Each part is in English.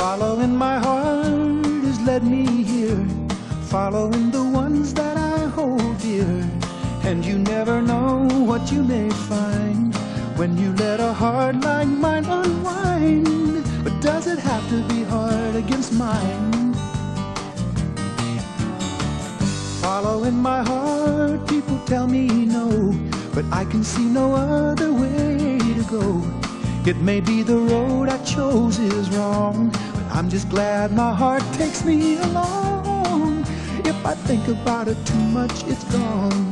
Following my heart has led me here, following the ones that I hold dear. And you never know what you may find when you let a heart like mine unwind. But does it have to be hard against mine? Following my heart, people tell me no, but I can see no other way to go. It may be the road I chose is wrong, but I'm just glad my heart takes me along. If I think about it too much, it's gone.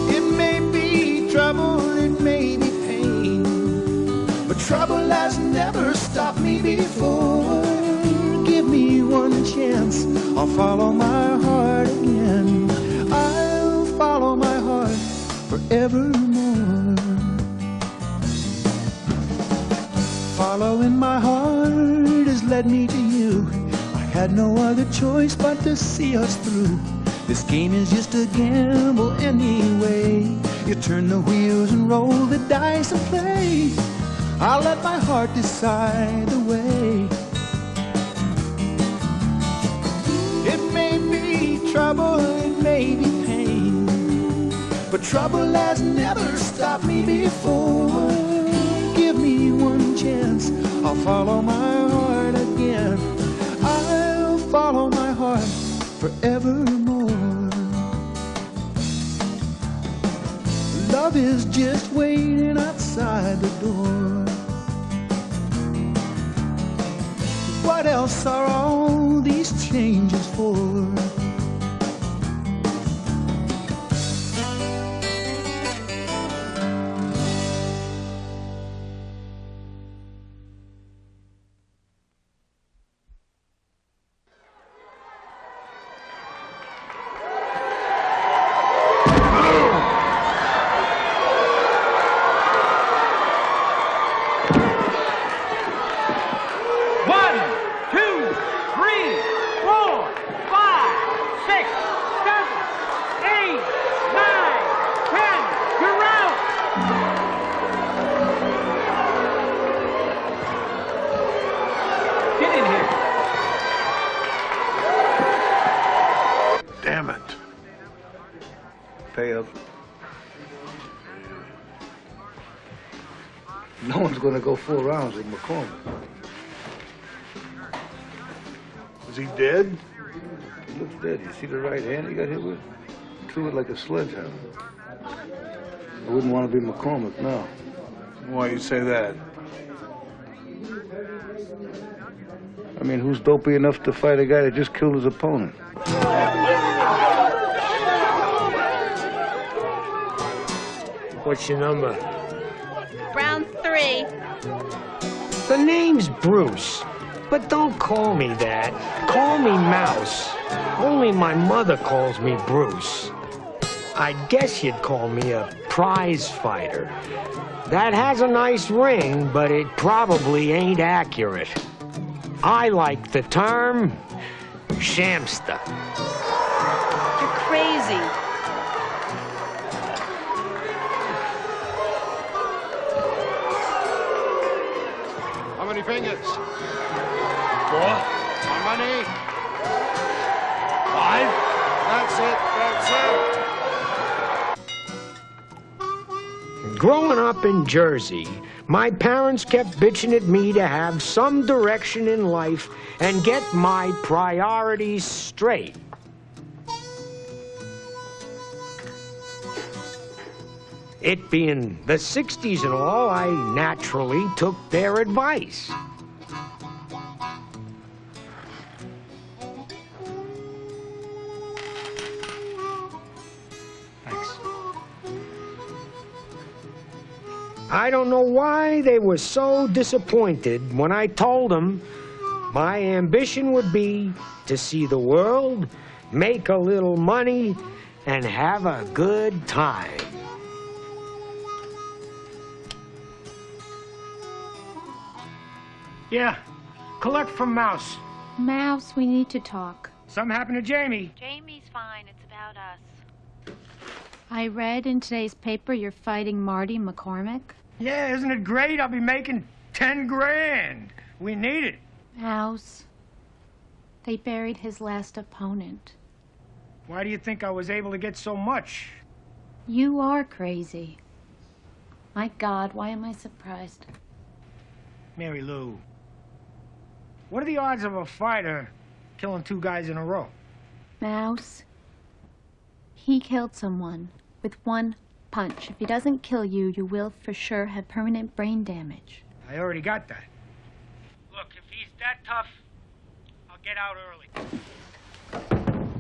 It may be trouble, it may be pain, but trouble has never stopped me before. Give me one chance, I'll follow my heart again. I'll follow my heart forevermore. Following my heart has led me to you. I had no other choice but to see us through. This game is just a gamble anyway. You turn the wheels and roll the dice and play. I'll let my heart decide the way. It may be trouble, it may be pain, but trouble has never stopped me before. Give me one chance, I'll follow my heart again. I'll follow my heart forevermore. Love is just waiting outside the door. What else are all these changes for? Pay up. No one's going to go 4 rounds with McCormick. Is he dead? He looks dead. You see the right hand he got hit with? Threw it like a sledgehammer. I wouldn't want to be McCormick now. Why you say that? I mean, who's dopey enough to fight a guy that just killed his opponent? What's your number? Round 3. The name's Bruce, but don't call me that. Call me Mouse. Only my mother calls me Bruce. I guess you'd call me a prize fighter. That has a nice ring, but it probably ain't accurate. I like the term shamster. You're crazy. How many fingers? 4. How many? 5. That's it, that's it. Growing up in Jersey, my parents kept bitching at me to have some direction in life and get my priorities straight. It being the 60s and all, I naturally took their advice. Thanks. I don't know why they were so disappointed when I told them my ambition would be to see the world, make a little money, and have a good time. Yeah, collect from Mouse. Mouse, we need to talk. Something happened to Jamie. Jamie's fine. It's about us. I read in today's paper you're fighting Marty McCormick. Yeah, isn't it great? I'll be making 10 grand. We need it. Mouse. They buried his last opponent. Why do you think I was able to get so much? You are crazy. My God, why am I surprised? Mary Lou, what are the odds of a fighter killing 2 guys in a row? Mouse. He killed someone with 1 punch. If he doesn't kill you, you will for sure have permanent brain damage. I already got that. Look, if he's that tough, I'll get out early.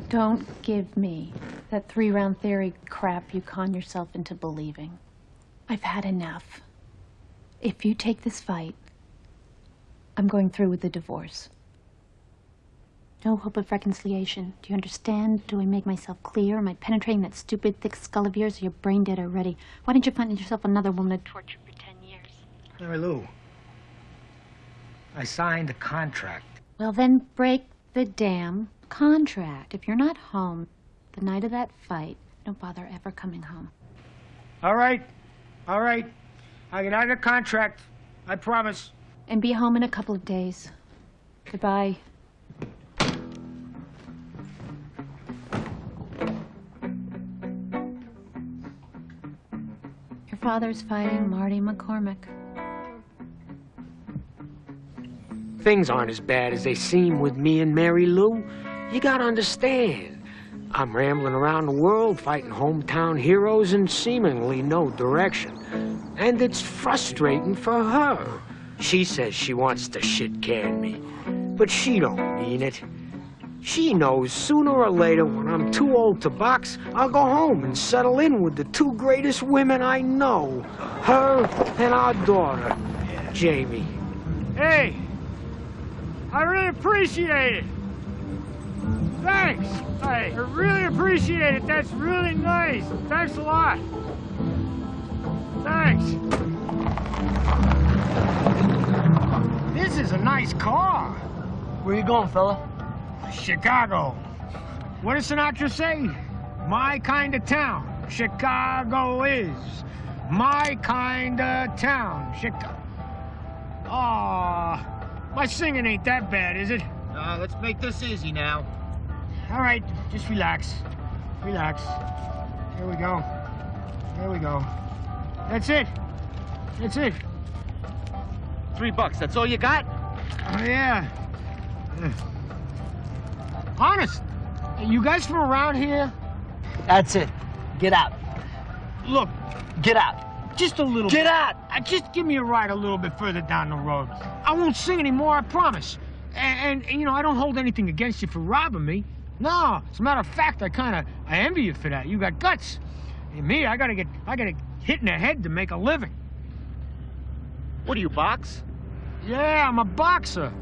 Don't give me that 3-round theory crap you con yourself into believing. I've had enough. If you take this fight, I'm going through with the divorce. No hope of reconciliation. Do you understand? Do I make myself clear? Am I penetrating that stupid, thick skull of yours, or you're brain dead already? Why don't you find yourself another woman to torture for 10 years? Mary Lou, I signed a contract. Well, then break the damn contract. If you're not home the night of that fight, don't bother ever coming home. All right. All right. I'll get out of the contract. I promise. And be home in a couple of days. Goodbye. Your father's fighting Marty McCormick. Things aren't as bad as they seem with me and Mary Lou. You gotta understand. I'm rambling around the world fighting hometown heroes in seemingly no direction. And it's frustrating for her. She says she wants to shit-can me, but she don't mean it. She knows sooner or later when I'm too old to box, I'll go home and settle in with the 2 greatest women I know. Her and our daughter, Jamie. Hey, I really appreciate it. Thanks. I really appreciate it. That's really nice. Thanks a lot. Thanks. This is a nice car. Where you going, fella? Chicago. What does Sinatra say? My kind of town. Chicago is my kind of town. Chicago. Aw, my singing ain't that bad, is it? Let's make this easy now. All right, just relax. Relax. Here we go. Here we go. That's it. That's it. $3, that's all you got? Oh, yeah. Honest, you guys from around here? That's it. Get out. Look, Get out. just a little Get bit. out! Just give me a ride a little bit further down the road. I won't sing anymore, I promise. And you know, I don't hold anything against you for robbing me. No, as a matter of fact, I envy you for that. You got guts. And me, I gotta get hit in the head to make a living. What do you, box? Yeah, I'm a boxer.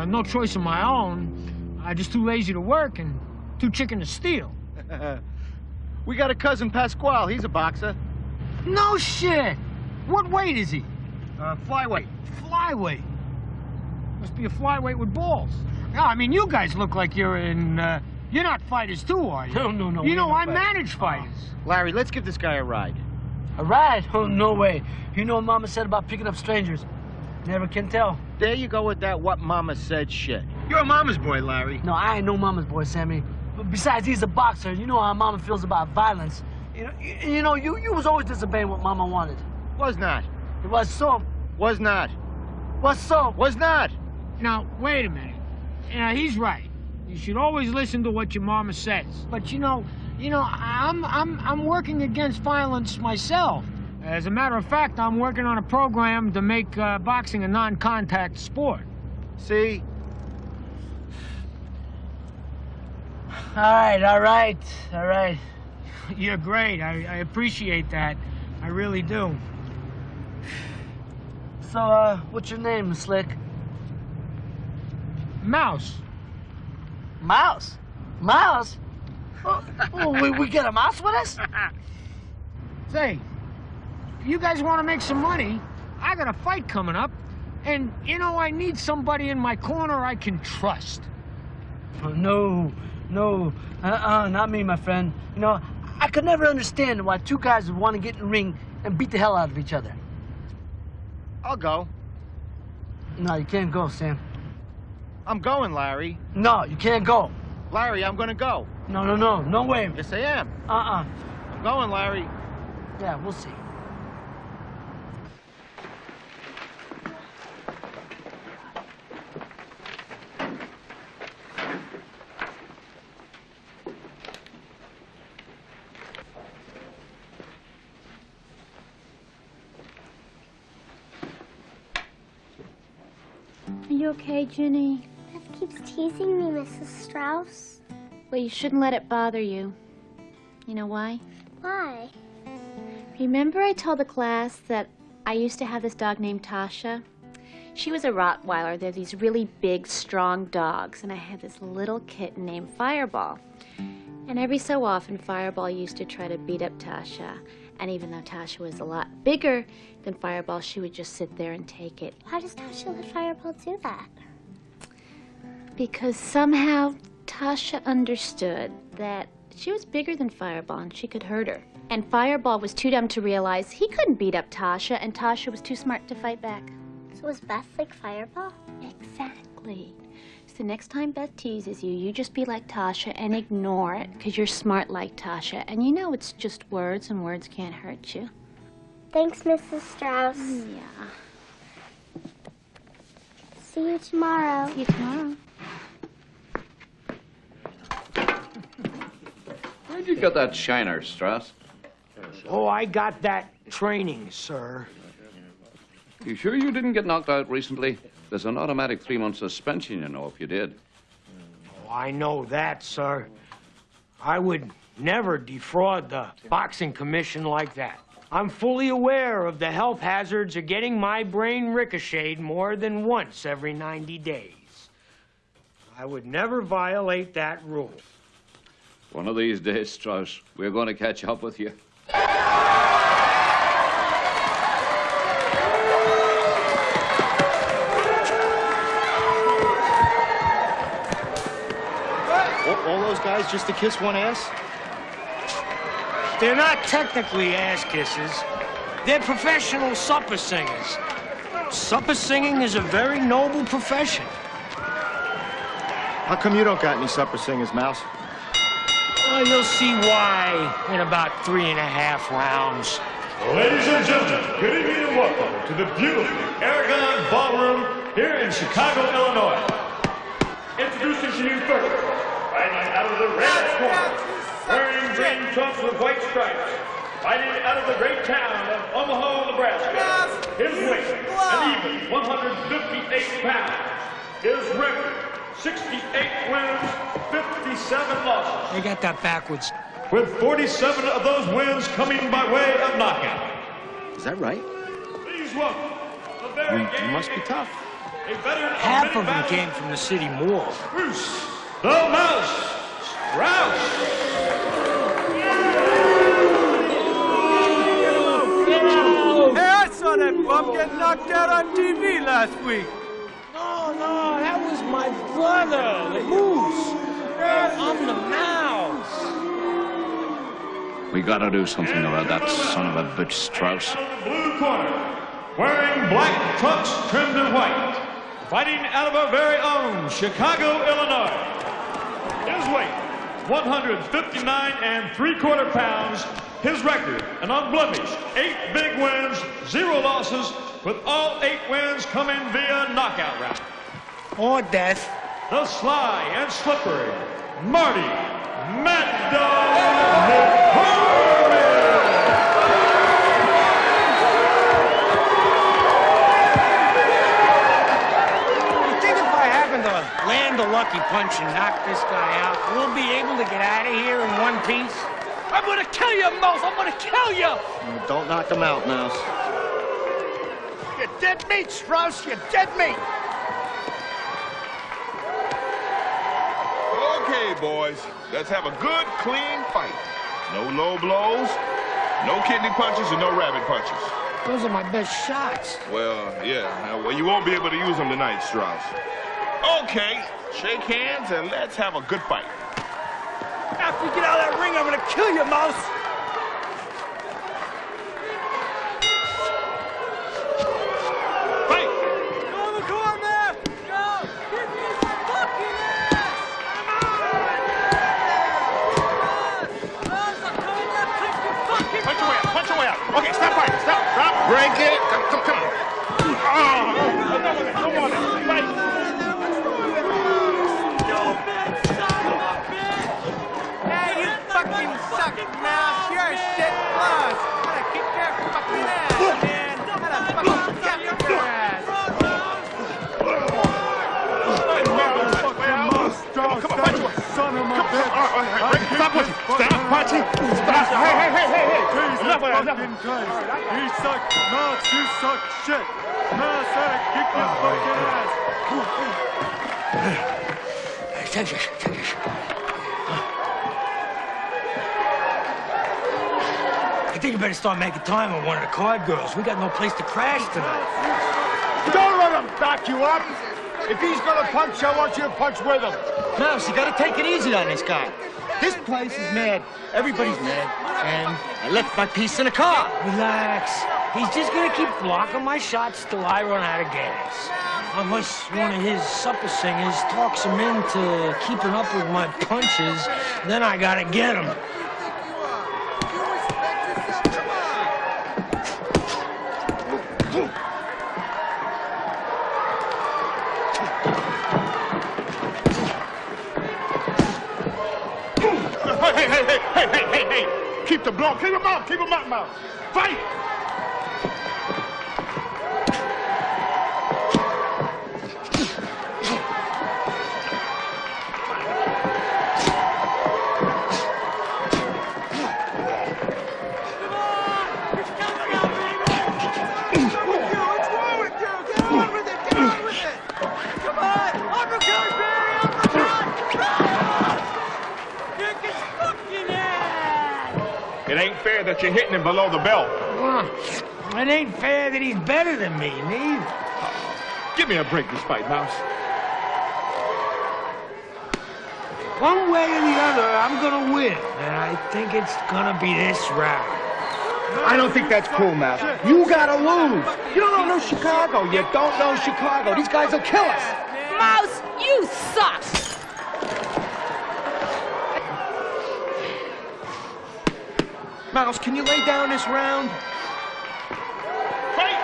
No choice of my own. I'm just too lazy to work and too chicken to steal. We got a cousin, Pasquale. He's a boxer. No shit! What weight is he? Flyweight. Flyweight. Must be a flyweight with balls. Yeah, I mean, you guys look like you're in, you're not fighters too, are you? No. You know, I manage fighters. Larry, let's give this guy a ride. A ride? Oh, no way. You know what Mama said about picking up strangers. Never can tell. There you go with that what Mama said shit. You're a mama's boy, Larry. No, I ain't no Mama's boy, Sammy. But besides, he's a boxer. You know how Mama feels about violence. You was always disobeying what Mama wanted. Was not. It was so. Was not. Was so. Was not. Now, wait a minute. Yeah, he's right. You should always listen to what your mama says. But you know, I'm working against violence myself. As a matter of fact, I'm working on a program to make boxing a non-contact sport. See? All right. You're great. I appreciate that. I really do. So, what's your name, Slick? Mouse. Mouse? Mouse? Oh, we get a mouse with us? Say, if you guys want to make some money, I got a fight coming up, and, you know, I need somebody in my corner I can trust. Oh, no, not me, my friend. You know, I could never understand why 2 guys would want to get in the ring and beat the hell out of each other. I'll go. No, you can't go, Sam. I'm going, Larry. No, you can't go. Larry, I'm gonna go. No way. Yes, I am. Uh-uh. I'm going, Larry. Yeah, we'll see. Are you okay, Ginny? Beth keeps teasing me, Mrs. Strauss. Well, you shouldn't let it bother you. You know why? Why? Remember I told the class that I used to have this dog named Tasha? She was a Rottweiler. They're these really big, strong dogs. And I had this little kitten named Fireball. And every so often, Fireball used to try to beat up Tasha. And even though Tasha was a lot bigger than Fireball, she would just sit there and take it. Why does Tasha let Fireball do that? Because somehow Tasha understood that she was bigger than Fireball and she could hurt her. And Fireball was too dumb to realize he couldn't beat up Tasha, and Tasha was too smart to fight back. So was Beth like Fireball? Exactly. So next time Beth teases you, you just be like Tasha and ignore it, because you're smart like Tasha. And you know it's just words, and words can't hurt you. Thanks, Mrs. Strauss. Yeah. See you tomorrow. See you tomorrow. Where'd you get that shiner, Strauss? Oh, I got that training, sir. You sure you didn't get knocked out recently? There's an automatic 3-month suspension, you know, if you did. Oh, I know that, sir. I would never defraud the boxing commission like that. I'm fully aware of the health hazards of getting my brain ricocheted more than once every 90 days. I would never violate that rule. One of these days, Strauss, we're going to catch up with you. All those guys just to kiss one ass? They're not technically ass kisses. They're professional supper singers. Supper singing is a very noble profession. How come you don't got any supper singers, Mouse? Well, you'll see why in about 3.5 rounds. Ladies and gentlemen, good evening and welcome to the beautiful Aragon Ballroom here in Chicago, Illinois. Introducing to you first, fighting out of the red corner, wearing green trunks with white stripes, fighting out of the great town of Omaha, Nebraska. His weight, an even 158 pounds. His record, 68 wins, 57 losses. They got that backwards. With 47 of those wins coming by way of knockout. Is that right? Please welcome the very You must be tough. a veteran Half of them came from the city mall. Bruce, the Mouse, Strauss. Hey, I saw that bum get knocked out on TV last week. No, that was my brother, the Moose. I'm the Mouse. We gotta do something about that son of a bitch, Strauss. Out of the blue corner, wearing black trunks trimmed in white, fighting out of our very own Chicago, Illinois. His weight, 159 3/4 pounds. His record, an unblemished 8 big wins, 0 losses, with all 8 wins coming via knockout round. Or death. The sly and slippery Marty Mad Dog. Land a lucky punch and knock this guy out. We'll be able to get out of here in one piece. I'm gonna kill you, Mouse! I'm gonna kill you! Don't knock him out, Mouse. You're dead meat, Strauss. You're dead meat. Okay, boys. Let's have a good, clean fight. No low blows, no kidney punches, and no rabbit punches. Those are my best shots. Well, yeah. Well, you won't be able to use them tonight, Strauss. Okay, shake hands and let's have a good fight. After you get out of that ring, I'm gonna kill you, Mouse. Fight! Come on, your way out. Okay, stop fighting. Stop. Break it. Come on. Oh, enough of it. Come on. Fight. Hey, you fucking suck, mouse. You're a shit plus. Gotta kick your fucking ass, man. Gotta fucking kick your ass. Come on, fight your son of my bitch. Stop punching. Stop punching. Stop. Hey. Enough of that. He sucks. Mouse, you suck shit. Mouse, gotta kick your fucking ass. Take this. I think you better start making time with one of the card girls. We got no place to crash tonight. Don't let him back you up. If he's gonna punch, I want you to punch with him. Mouse, you gotta take it easy on this guy. This place is mad. Everybody's mad. And I left my piece in the car. Relax. He's just gonna keep blocking my shots till I run out of gas. Unless one of his supper singers talks him into keeping up with my punches, then I gotta get him. Hey. Keep the blow. Keep him up, Mouse. Fight! It ain't fair that you're hitting him below the belt. It ain't fair that he's better than me, neither. Give me a break this fight, Mouse. One way or the other, I'm gonna win. And I think it's gonna be this round. I don't think that's cool, Mouse. You gotta lose. You don't know Chicago. You don't know Chicago. These guys will kill us. Mouse, you suck! Mouse, can you lay down this round? Fight!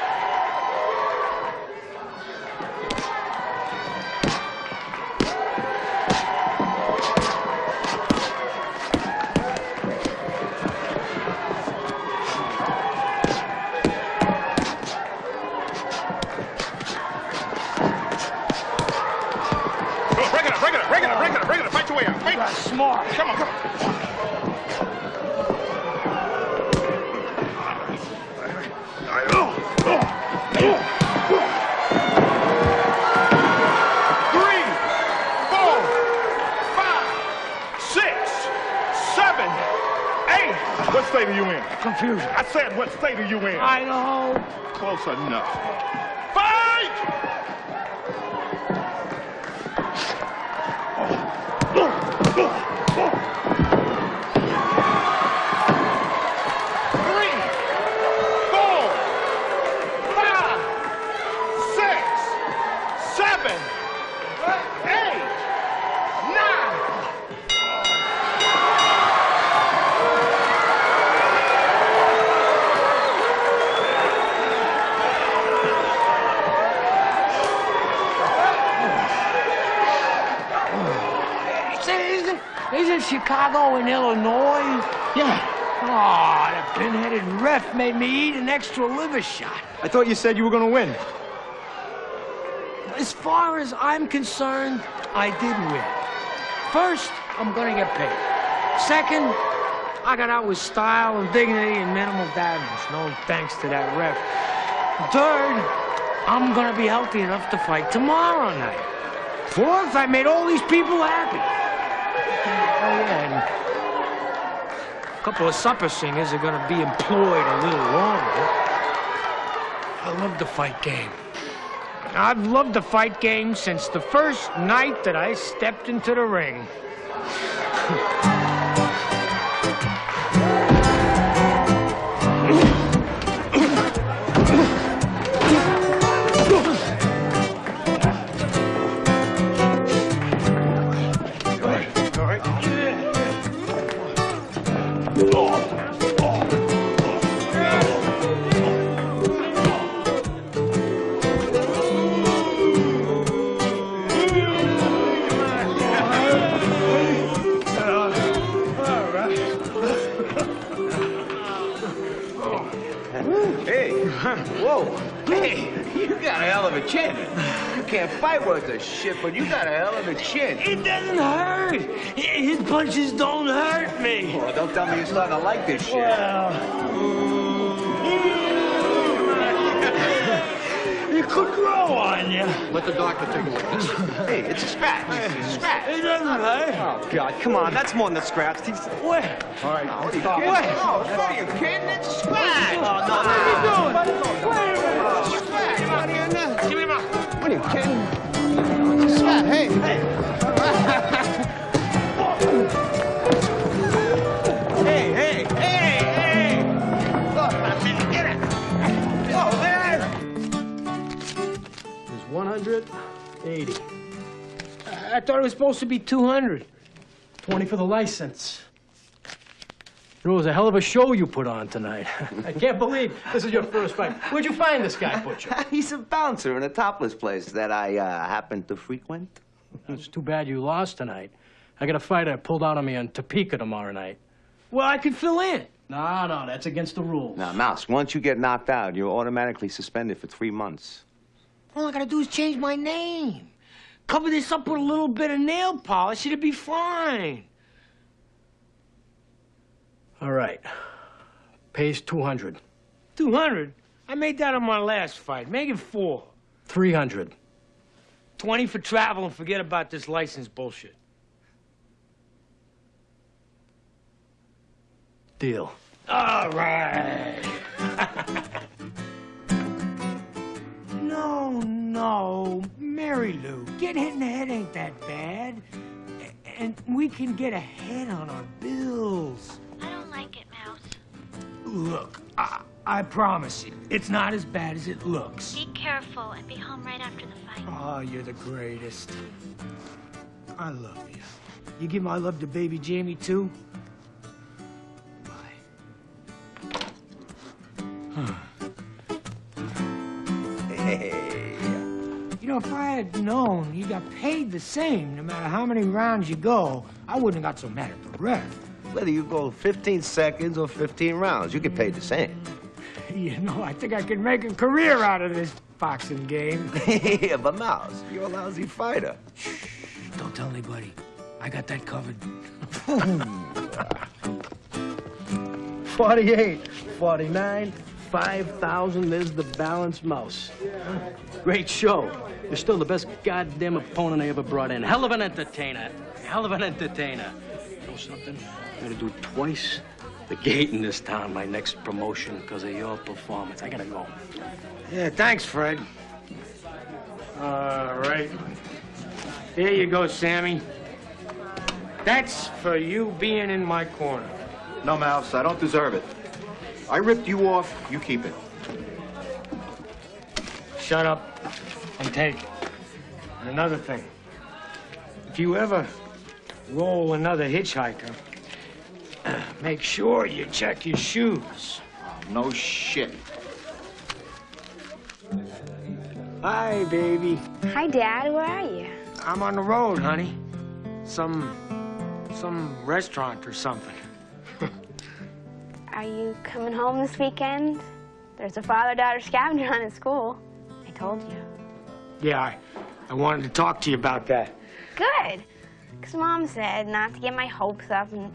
Break it up. Fight your way out. Fight. That's smart. Come on. 3, 4, 5, 6, 7, 8. What state are you in? Confusion. I said, what state are you in? I know. Close enough. Fight! Isn't Chicago in Illinois? Yeah. Oh, the pinheaded ref made me eat an extra liver shot. I thought you said you were gonna win. As far as I'm concerned, I did win. First, I'm gonna get paid. Second, I got out with style and dignity and minimal damage. No thanks to that ref. Third, I'm gonna be healthy enough to fight tomorrow night. Fourth, I made all these people happy. Oh, yeah, and a couple of supper singers are gonna be employed a little longer. I love the fight game. I've loved the fight game since the first night that I stepped into the ring. Whoa. Hey, you got a hell of a chin. You can't fight worth a shit, but you got a hell of a chin. It doesn't hurt. His punches don't hurt me. Well, don't tell me you're starting to like this shit. Well, it could grow on you. Let the doctor take a look at this. Hey, it's a scratch. It's a scratch. It doesn't hurt. Oh, God, come on. That's more than a scratch. Where? All right, stop. What are you kidding? It's a scratch. What are you doing? Give me my... What are you kidding? It's a scratch. Hey. Hey. Look, I mean, get it. Oh, man. There's 180. I thought it was supposed to be 200. 20 for the license. It was a hell of a show you put on tonight. I can't believe this is your first fight. Where'd you find this guy, Butcher? He's a bouncer in a topless place that I happen to frequent. It's too bad you lost tonight. I got a fighter pulled out on me in Topeka tomorrow night. Well, I could fill in. No, that's against the rules. Now, Mouse, once you get knocked out, you're automatically suspended for 3 months. All I gotta do is change my name. Cover this up with a little bit of nail polish, it'll be fine. All right. Pays 200. 200? I made that on my last fight. Make it 4. 300. 20 for travel and forget about this license bullshit. Deal. All right. No, Mary Lou, getting hit in the head ain't that bad. And we can get ahead on our bills. I don't like it, Mouse. Look, I promise you, it's not as bad as it looks. Be careful and be home right after the fight. Oh, you're the greatest. I love you. You give my love to baby Jamie, too? Bye. Hey. You know, if I had known you got paid the same no matter how many rounds you go, I wouldn't have got so mad at the ref. Whether you go 15 seconds or 15 rounds, you get paid the same. You know, I think I could make a career out of this boxing game. Yeah, but Mouse, you're a lousy fighter. Shh, don't tell anybody. I got that covered. 48, 49, 5,000. There's the balance, Mouse. Great show. You're still the best goddamn opponent I ever brought in. Hell of an entertainer. Hell of an entertainer. You know something? I'm gonna do twice the gate in this town, my next promotion, because of your performance. I gotta go. Yeah, thanks, Fred. All right. Here you go, Sammy. That's for you being in my corner. No, Mouse, I don't deserve it. I ripped you off, you keep it. Shut up and take it. And another thing, if you ever roll another hitchhiker, make sure you check your shoes. No shit. Hi, baby. Hi, Dad. Where are you? I'm on the road, honey. Some restaurant or something. Are you coming home this weekend? There's a father-daughter scavenger hunt at school. I told you. Yeah, I wanted to talk to you about that. Good. Because Mom said not to get my hopes up and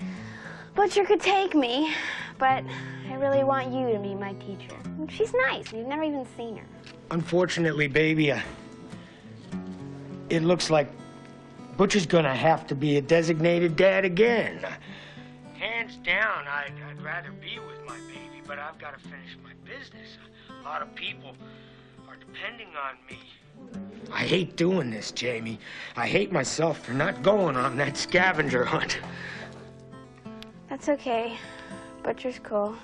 Butcher could take me, but I really want you to be my teacher. She's nice. You've never even seen her. Unfortunately, baby, it looks like Butcher's gonna have to be a designated dad again. Hands down, I'd rather be with my baby, but I've got to finish my business. A lot of people are depending on me. I hate doing this, Jamie. I hate myself for not going on that scavenger hunt. That's okay. Butcher's cool.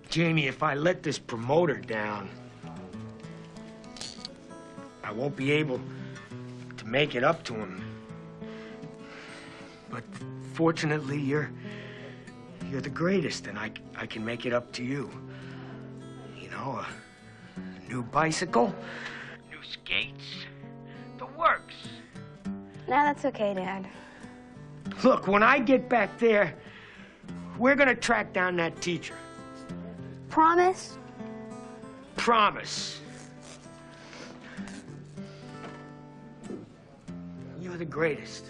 Jamie, if I let this promoter down, I won't be able to make it up to him. But fortunately, you're the greatest, and I can make it up to you. You know, a new bicycle, new skates, the works. No, that's okay, Dad. Look, when I get back there, we're gonna track down that teacher. Promise? Promise. You're the greatest.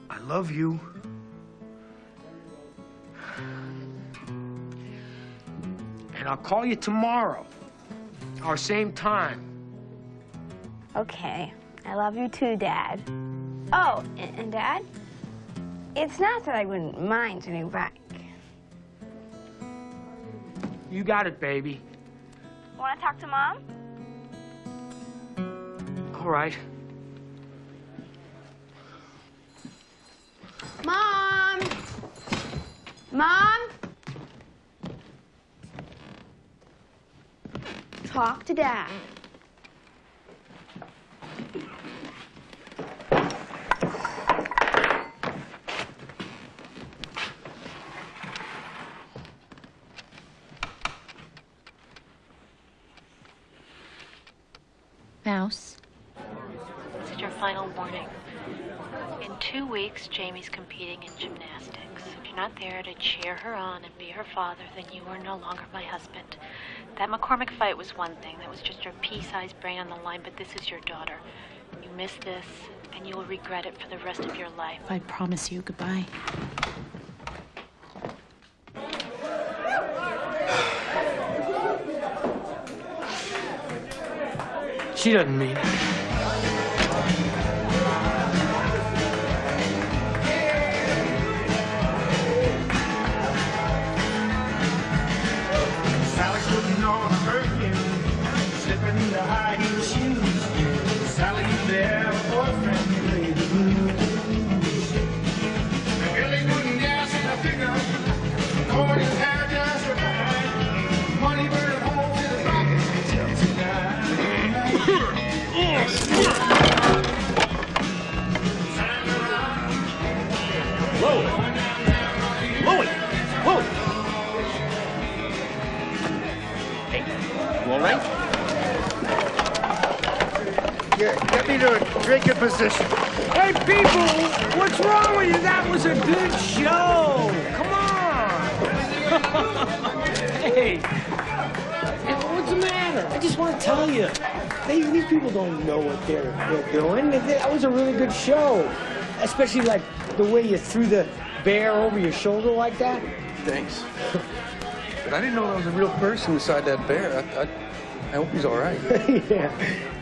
I love you. And I'll call you tomorrow, our same time. Okay. I love you too, Dad. Oh, and Dad? It's not that I wouldn't mind a new bike. You got it, baby. Want to talk to Mom? All right. Mom! Mom? Talk to Dad. Mouse. This is your final warning. In 2 weeks, Jamie's competing in gymnastics. If you're not there to cheer her on and be her father, then you are no longer my husband. That McCormick fight was one thing. That was just your pea-sized brain on the line, but this is your daughter. You miss this, and you will regret it for the rest of your life. I promise you goodbye. She doesn't mean it. Sally's putting on a perfume, slipping into high heel shoes. Sally, you there, boyfriend, you lay the blues. The Billy putting gas in the pickup, pouring his hair just right. Money burning home to the pockets until tonight. Whoa! Louie! Whoa! Hey, you all right? Get me to a drinking position. Hey, people, what's wrong with you? That was a good show. Come on. Hey, what's the matter? I just want to tell you, these people don't know what they're doing. That was a really good show, especially like the way you threw the bear over your shoulder like that. Thanks. But I didn't know there was a real person inside that bear. I hope he's all right. Yeah,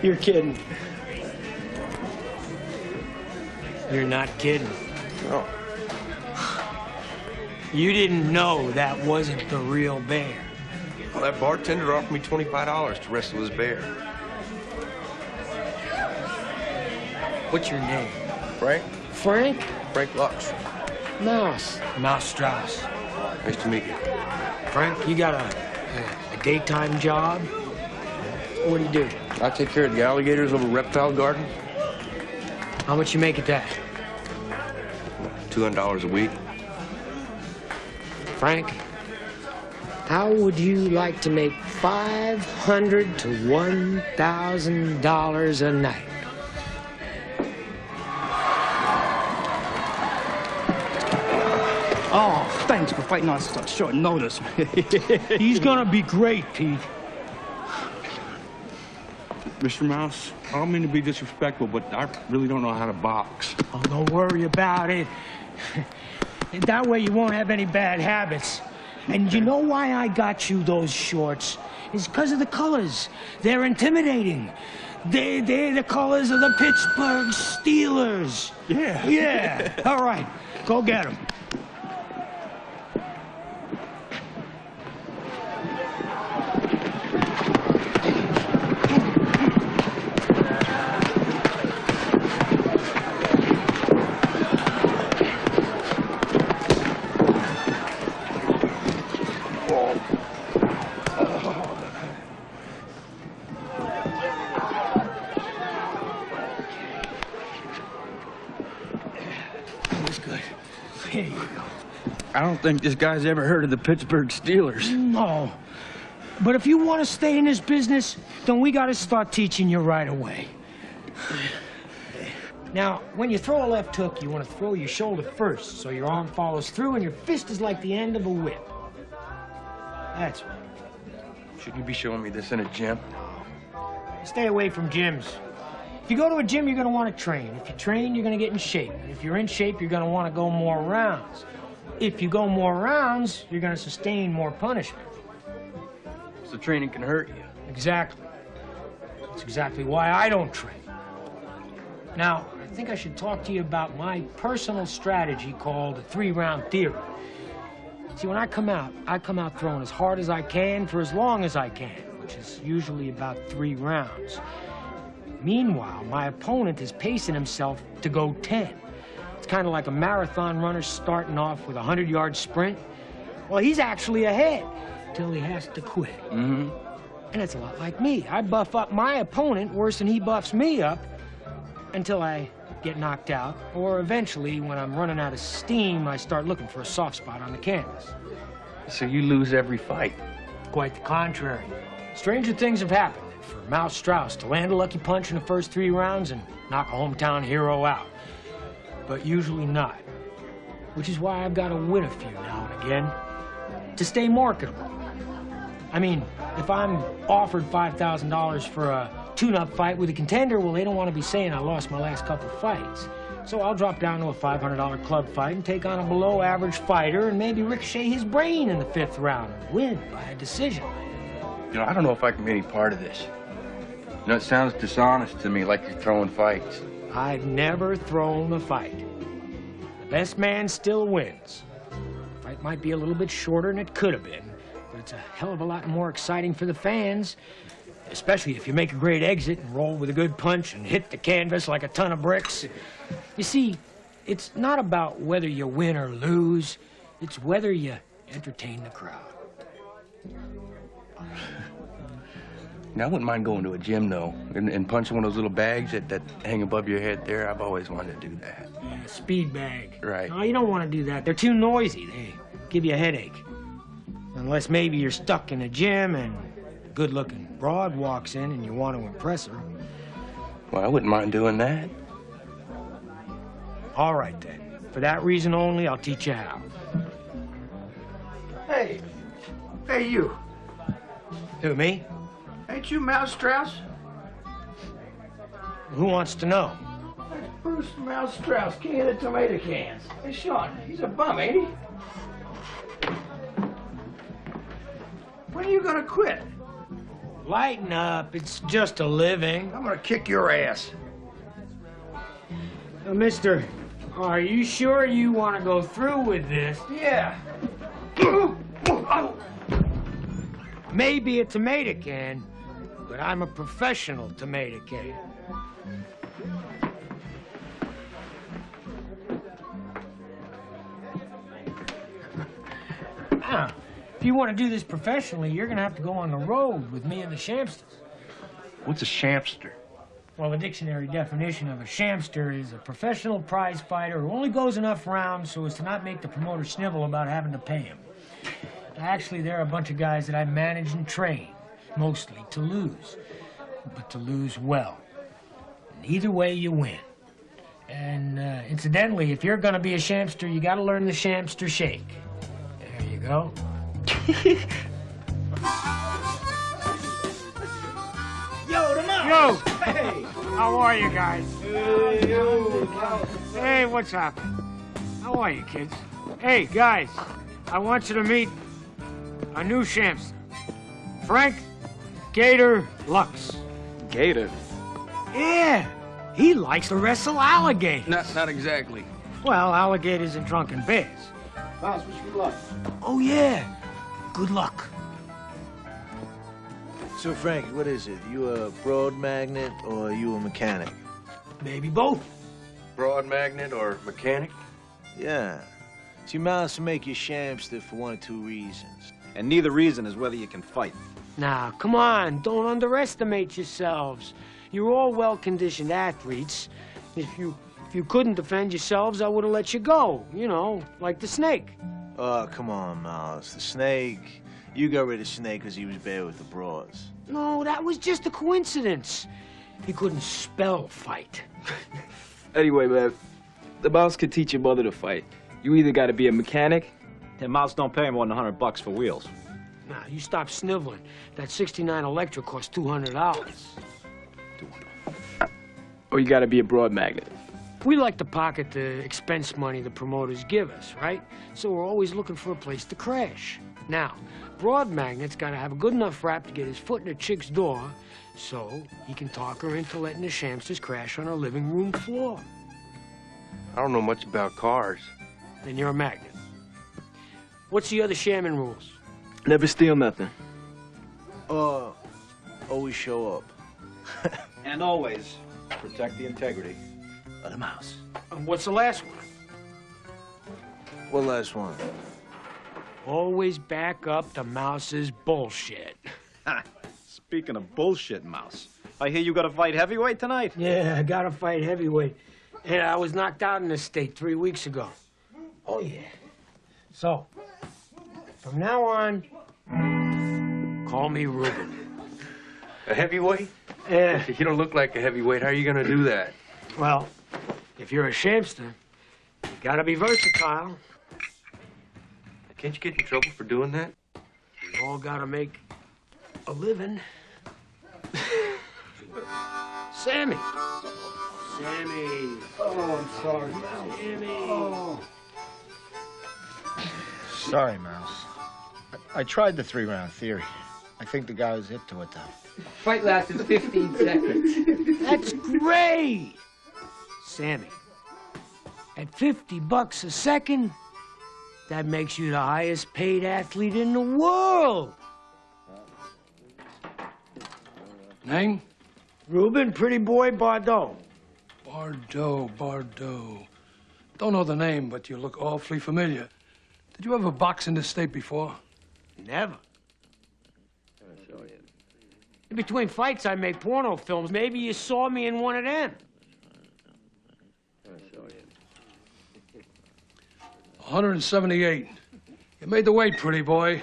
you're kidding. You're not kidding. No. You didn't know that wasn't the real bear. Well, that bartender offered me $25 to wrestle his bear. What's your name? Frank? Frank? Frank Lux. Mouse. Mouse Strauss. Nice to meet you. Frank, you got a daytime job? What do you do? I take care of the alligators over Reptile Garden. How much you make at that? $200 a week. Frank, how would you like to make $500 to $1,000 a night? Oh, thanks for fighting on such short notice. He's gonna be great, Pete. Mr. Mouse, I don't mean to be disrespectful, but I really don't know how to box. Oh, don't worry about it. That way you won't have any bad habits. And you know why I got you those shorts? It's because of the colors. They're intimidating. They're the colors of the Pittsburgh Steelers. Yeah. Yeah. All right, go get them. I don't think this guy's ever heard of the Pittsburgh Steelers. No. But if you want to stay in this business, then we got to start teaching you right away. Now, when you throw a left hook, you want to throw your shoulder first, so your arm follows through and your fist is like the end of a whip. That's right. Shouldn't you be showing me this in a gym? Stay away from gyms. If you go to a gym, you're going to want to train. If you train, you're going to get in shape. And if you're in shape, you're going to want to go more rounds. If you go more rounds, you're going to sustain more punishment. So training can hurt you. Exactly. That's exactly why I don't train. Now, I think I should talk to you about my personal strategy called the 3-round theory. See, when I come out throwing as hard as I can for as long as I can, which is usually about 3 rounds. Meanwhile, my opponent is pacing himself to go 10. It's kind of like a marathon runner starting off with a 100-yard sprint. Well, he's actually ahead till he has to quit. Mm-hmm. And it's a lot like me. I buff up my opponent worse than he buffs me up until I get knocked out, or eventually, when I'm running out of steam, I start looking for a soft spot on the canvas. So you lose every fight? Quite the contrary. Stranger things have happened. For Mouse Strauss to land a lucky punch in the first 3 rounds and knock a hometown hero out. But usually not. Which is why I've got to win a few now and again to stay marketable. I mean, if I'm offered $5,000 for a tune-up fight with a contender, well, they don't want to be saying I lost my last couple fights. So I'll drop down to a $500 club fight and take on a below-average fighter and maybe ricochet his brain in the 5th round and win by a decision. You know, I don't know if I can be any part of this. You know, it sounds dishonest to me, like you're throwing fights. I've never thrown a fight. The best man still wins. The fight might be a little bit shorter than it could have been, but it's a hell of a lot more exciting for the fans, especially if you make a great exit and roll with a good punch and hit the canvas like a ton of bricks. You see, it's not about whether you win or lose. It's whether you entertain the crowd. Now, I wouldn't mind going to a gym, though, and punching one of those little bags that hang above your head there. I've always wanted to do that. Yeah, speed bag. Right. No, you don't want to do that. They're too noisy. They give you a headache. Unless maybe you're stuck in a gym and a good-looking broad walks in and you want to impress her. Well, I wouldn't mind doing that. All right, then. For that reason only, I'll teach you how. Hey. Hey, you. Who, me? Ain't you Mouse Strauss? Who wants to know? That's Bruce Mouse Strauss, king of the tomato cans. Hey, Sean, he's a bum, ain't he? When are you gonna quit? Lighten up. It's just a living. I'm gonna kick your ass. Now, mister, are you sure you want to go through with this? Yeah. Maybe a tomato can, but I'm a professional tomato can. Now, if you want to do this professionally, you're going to have to go on the road with me and the Shamsters. What's a Shamster? Well, the dictionary definition of a Shamster is a professional prize fighter who only goes enough rounds so as to not make the promoter snivel about having to pay him. Actually, there are a bunch of guys that I manage and train, mostly to lose, but to lose well. And either way, you win. And incidentally, if you're going to be a Shamster, you got to learn the Shamster shake. There you go. Yo, the mouse! Yo! Hey! How are you guys? Hey, Hey, what's up? How are you, kids? Hey, guys, I want you to meet a new Shamster. Frank Gator Lux. Gator? Yeah, he likes to wrestle alligators. Not exactly. Well, alligators and drunken bears. Mouse, wish you luck. Oh, yeah. Good luck. So, Frankie, what is it? You a broad magnet or you a mechanic? Maybe both. Broad magnet or mechanic? Yeah. See, Mouse will make you Shamster for 1 or 2 reasons. And neither reason is whether you can fight. Now, come on, don't underestimate yourselves. You're all well-conditioned athletes. If you couldn't defend yourselves, I would have let you go. You know, like the snake. Oh, come on, Mouse. The snake. You got rid of Snake because he was bad with the broads. No, that was just a coincidence. He couldn't spell fight. Anyway, man, the Mouse could teach your mother to fight. You either got to be a mechanic. And Mouse don't pay more than $100 for wheels. Now, you stop sniveling. That 69 Electra costs $200. Or you gotta be a broad magnet. We like to pocket the expense money the promoters give us, right? So we're always looking for a place to crash. Now, broad magnet's gotta have a good enough rap to get his foot in a chick's door so he can talk her into letting the Shamsters crash on her living room floor. I don't know much about cars. Then you're a magnet. What's the other shaman rules? Never steal nothing. Always show up. And always protect the integrity of the mouse. And what's the last one? What last one? Always back up the mouse's bullshit. Speaking of bullshit, Mouse, I hear you got to fight heavyweight tonight? Yeah, I gotta fight heavyweight. And I was knocked out in this state 3 weeks ago. Oh, yeah. So, from now on, call me Ruben. A heavyweight? Yeah. You don't look like a heavyweight. How are you gonna do that? Well, if you're a Shamster, you gotta be versatile. Can't you get in trouble for doing that? We all gotta make a living. Sammy. Sammy. Oh, I'm sorry. Sammy. Oh. Sorry, Mouse. I tried the 3-round theory. I think the guy was hip to it, though. Fight lasted 15 seconds. That's great! Sammy, at $50 a second, that makes you the highest paid athlete in the world. Name? Ruben Pretty Boy Bardot. Bardot. Don't know the name, but you look awfully familiar. Did you ever box in this state before? Never. In between fights, I make porno films. Maybe you saw me in one of them. 178. You made the weight, pretty boy.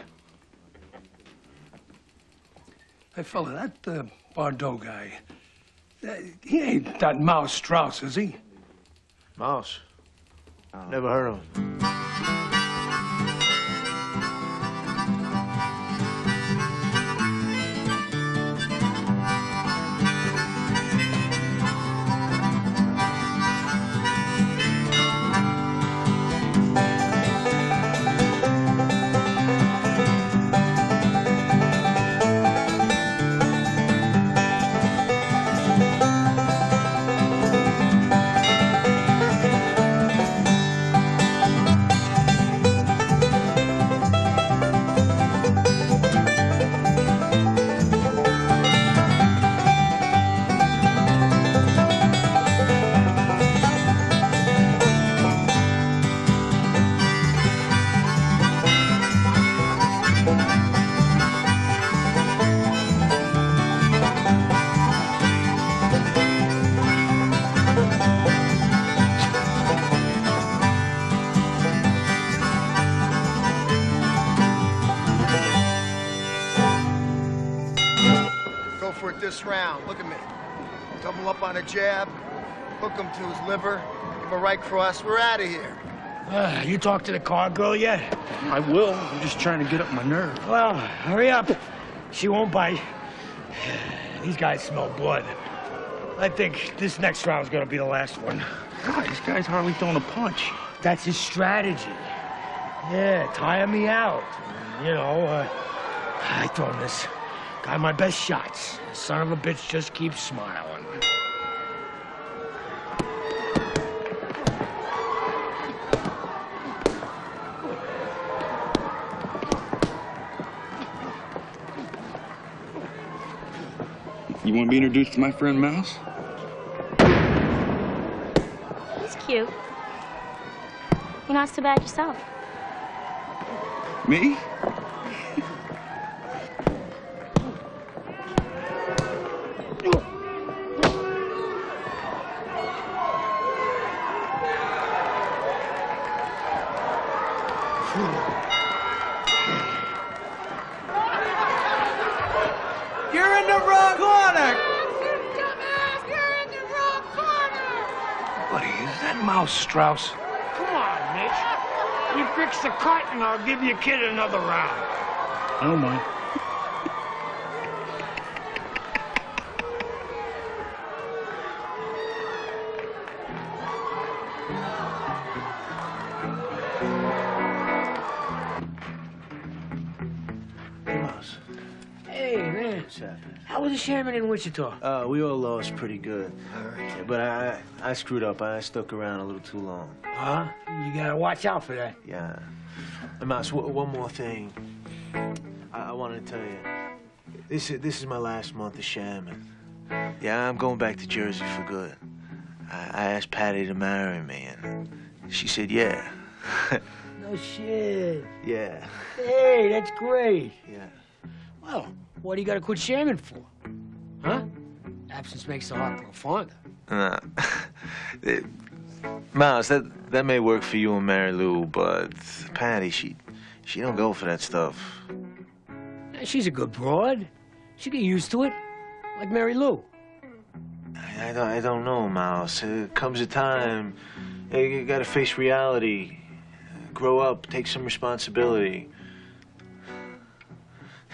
Hey, fella, that Bardot guy, he ain't that Mouse Strauss, is he? Mouse? Never heard of him. This round. Look at me. Double up on a jab, hook him to his liver, give him a right cross. We're out of here. You talked to the car girl yet? I will. I'm just trying to get up my nerve. Well, hurry up. She won't bite. These guys smell blood. I think this next round's gonna be the last one. God, this guy's hardly throwing a punch. That's his strategy. Yeah, tire me out. You know, I throw this guy my best shots. The son of a bitch just keeps smiling. You want to be introduced to my friend Mouse? He's cute. You're not so bad yourself. Me? You're in the wrong corner! Buddy, is that Mouse Strauss? Come on, Mitch. You fix the cut and I'll give your kid another round. I don't mind. Hey, man. What's happening? How was the shaman in Wichita? We all lost pretty good. Yeah, but I screwed up. I stuck around a little too long. Huh? You gotta watch out for that. Yeah. Mouse, one more thing. I wanted to tell you. This is my last month of shaman. Yeah, I'm going back to Jersey for good. I asked Patty to marry me, and she said yeah. No shit. Yeah. Hey, that's great. Yeah. Well, what do you gotta quit shamming for? Huh? Absence makes the heart grow fonder. Nah. Miles, that may work for you and Mary Lou, but Patty, she don't go for that stuff. She's a good broad. She get used to it, like Mary Lou. I don't know, Miles. Comes a time, you gotta face reality, grow up, take some responsibility.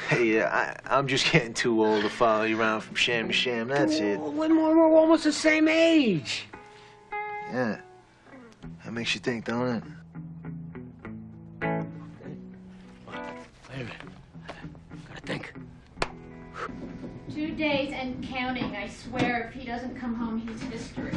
Hey, I'm just getting too old to follow you around from sham to sham. That's it. We're almost the same age. Yeah. That makes you think, don't it? Wait a minute. Gotta think. 2 days and counting. I swear, if he doesn't come home, he's history.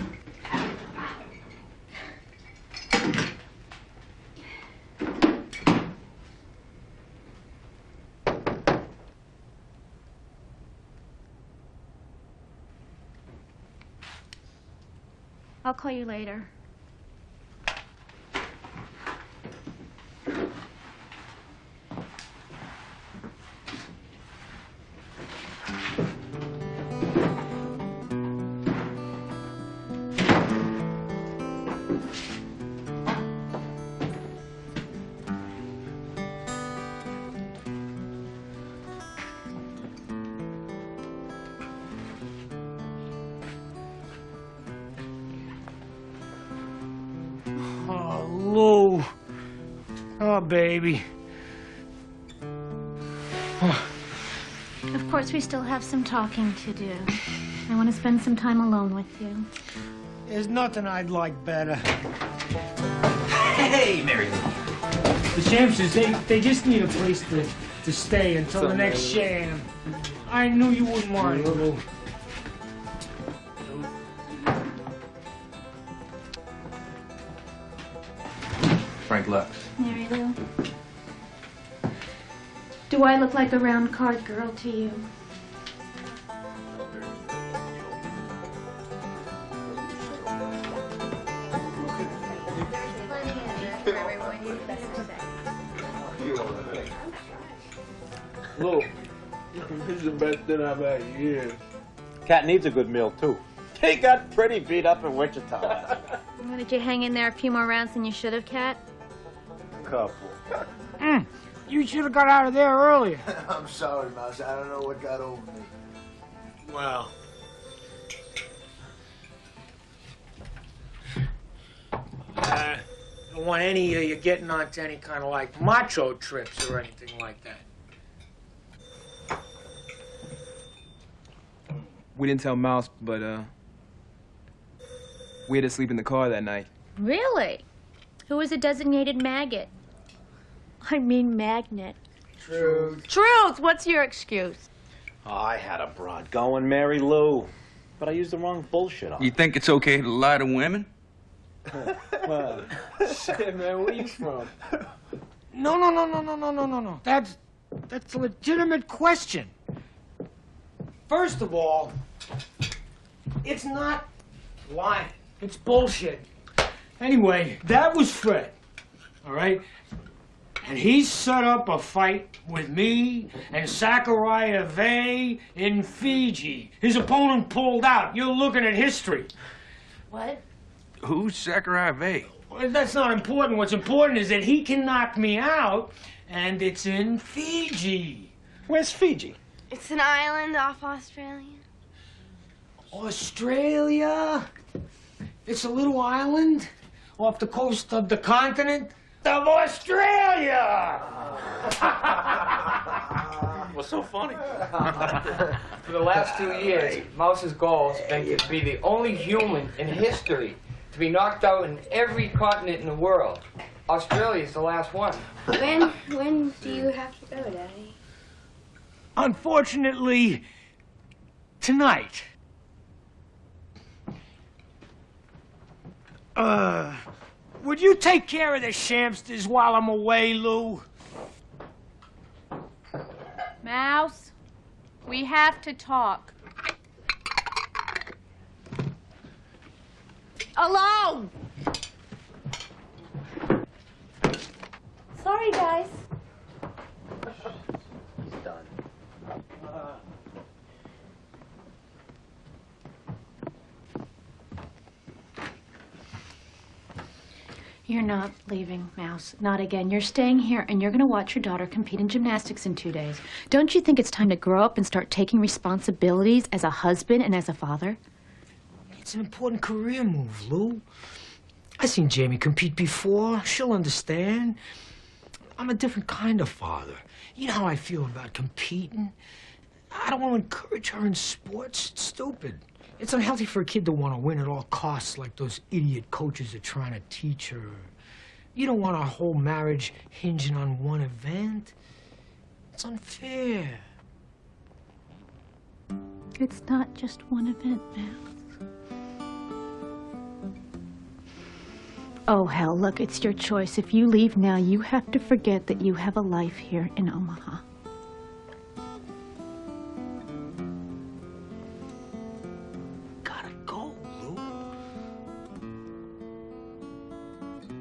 I'll call you later. Oh, Lou. Oh, baby. Of course, we still have some talking to do. I want to spend some time alone with you. There's nothing I'd like better. Hey, Mary Lou. The Shamses, they just need a place to stay until the next sham. I knew you wouldn't mind, Lou. Frank Lux. Mary Lou. Do I look like a round card girl to you? Lou, this is the best dinner I've had in years. Cat needs a good meal, too. He got pretty beat up in Wichita. Why did you hang in there a few more rounds than you should have, Cat? Couple. You should have got out of there earlier. I'm sorry, Mouse. I don't know what got over me. Well. I don't want any of you getting onto any kind of like macho trips or anything like that. We didn't tell Mouse, but, we had to sleep in the car that night. Really? Who was a designated maggot? I mean magnet. Truth. Truth, what's your excuse? Oh, I had a broad going, Mary Lou. But I used the wrong bullshit on You think it's okay to lie to women? Well, shit, man, where you from? No. That's a legitimate question. First of all, it's not lying. It's bullshit. Anyway, that was Fred, all right? And he set up a fight with me and Zachariah Vey in Fiji. His opponent pulled out. You're looking at history. What? Who's Zachariah Vey? Well, that's not important. What's important is that he can knock me out, and it's in Fiji. Where's Fiji? It's an island off Australia. Australia? It's a little island off the coast of the continent of Australia! What's so funny? For the last 2 years, Mouse's goal has been to be the only human in history to be knocked out in every continent in the world. Australia's the last one. When do you have to go, Daddy? Unfortunately, tonight. Would you take care of the shamsters while I'm away, Lou? Mouse, we have to talk. Alone! Sorry, guys. You're not leaving, Mouse. Not again. You're staying here, and you're going to watch your daughter compete in gymnastics in 2 days. Don't you think it's time to grow up and start taking responsibilities as a husband and as a father? It's an important career move, Lou. I've seen Jamie compete before. She'll understand. I'm a different kind of father. You know how I feel about competing. I don't want to encourage her in sports. It's stupid. It's unhealthy for a kid to want to win at all costs like those idiot coaches are trying to teach her. You don't want our whole marriage hinging on one event. It's unfair. It's not just one event, Mouse. Oh, hell, look, it's your choice. If you leave now, you have to forget that you have a life here in Omaha. Gotta go, Lou.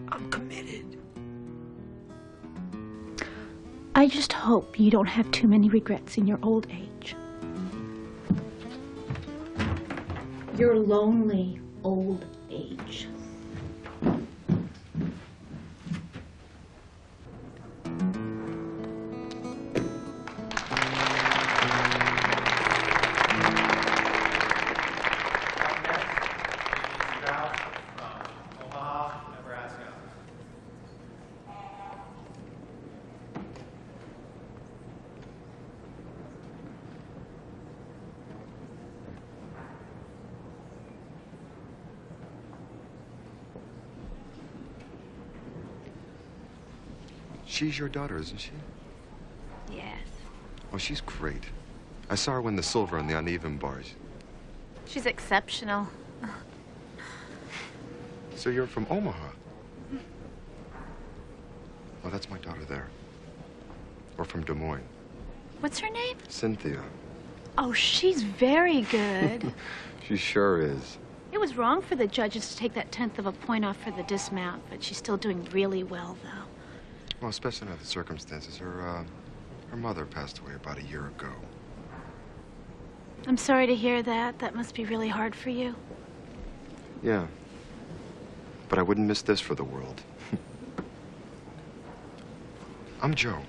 I'm committed. I just hope you don't have too many regrets in your old age. Your lonely old age. She's your daughter, isn't she? Yes. Oh, she's great. I saw her win the silver on the uneven bars. She's exceptional. So you're from Omaha? Oh, that's my daughter there. Or from Des Moines. What's her name? Cynthia. Oh, she's very good. She sure is. It was wrong for the judges to take that 1/10 of a point off for the dismount, but she's still doing really well, though. Well, especially under the circumstances. Her mother passed away about a year ago. I'm sorry to hear that. That must be really hard for you. Yeah. But I wouldn't miss this for the world. I'm Joe.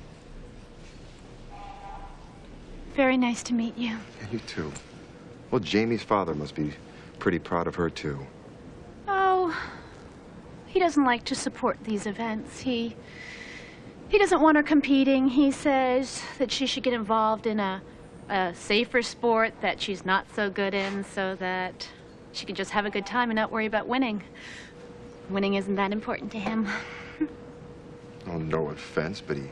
Very nice to meet you. And you too. Well, Jamie's father must be pretty proud of her, too. Oh, he doesn't like to support these events. He doesn't want her competing. He says that she should get involved in a safer sport that she's not so good in so that she can just have a good time and not worry about winning. Winning isn't that important to him. Oh, no offense, but he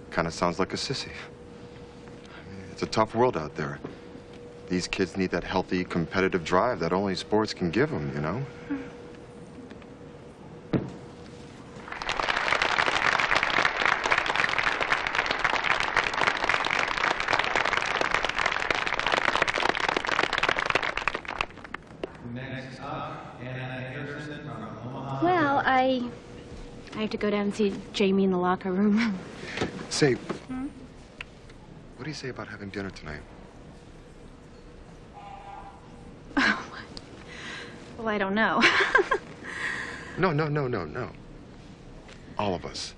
kind of sounds like a sissy. I mean, it's a tough world out there. These kids need that healthy, competitive drive that only sports can give them, you know? Well, I have to go down and see Jamie in the locker room. Say, what do you say about having dinner tonight? Well, I don't know. No. All of us.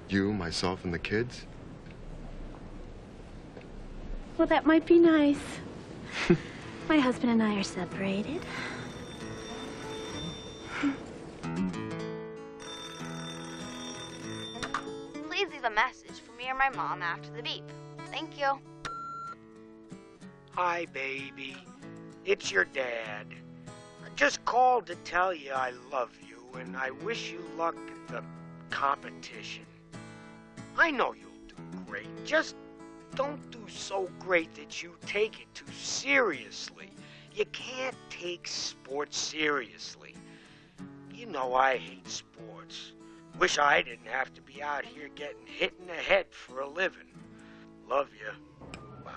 You, myself, and the kids. Well, that might be nice. My husband and I are separated. Please leave a message for me or my mom after the beep. Thank you. Hi, baby. It's your dad. I just called to tell you I love you and I wish you luck at the competition. I know you'll do great. Just don't do so great that you take it too seriously. You can't take sports seriously. You know I hate sports. Wish I didn't have to be out here getting hit in the head for a living. Love you. Bye.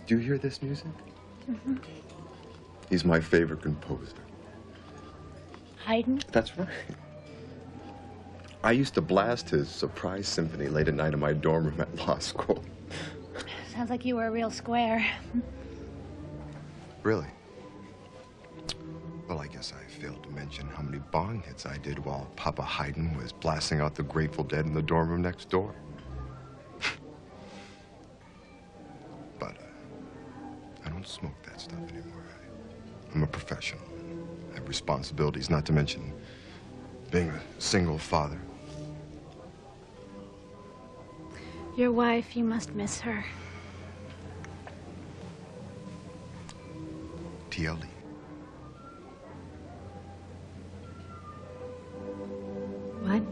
Do you hear this music? Mm-hmm. He's my favorite composer. Haydn? That's right. I used to blast his surprise symphony late at night in my dorm room at law school. Sounds like you were a real square. Really? Well, I guess I failed to mention how many Bond hits I did while Papa Haydn was blasting out the Grateful Dead in the dorm room next door. But I don't smoke that stuff anymore. I'm a professional. I have responsibilities, not to mention being a single father. Your wife, you must miss her. TLE. What?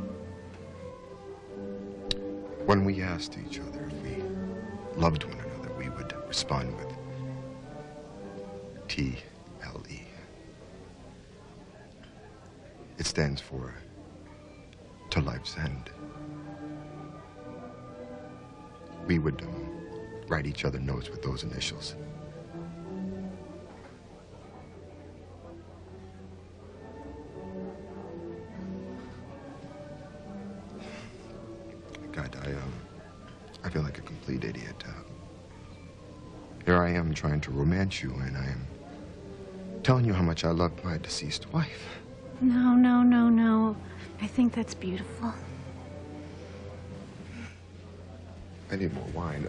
When we asked each other if we loved one another, we would respond with TLE. It stands for To Life's End. We would write each other notes with those initials. God, I feel like a complete idiot. Here I am trying to romance you, and I am telling you how much I love my deceased wife. No, no, no, no. I think that's beautiful. I need more wine.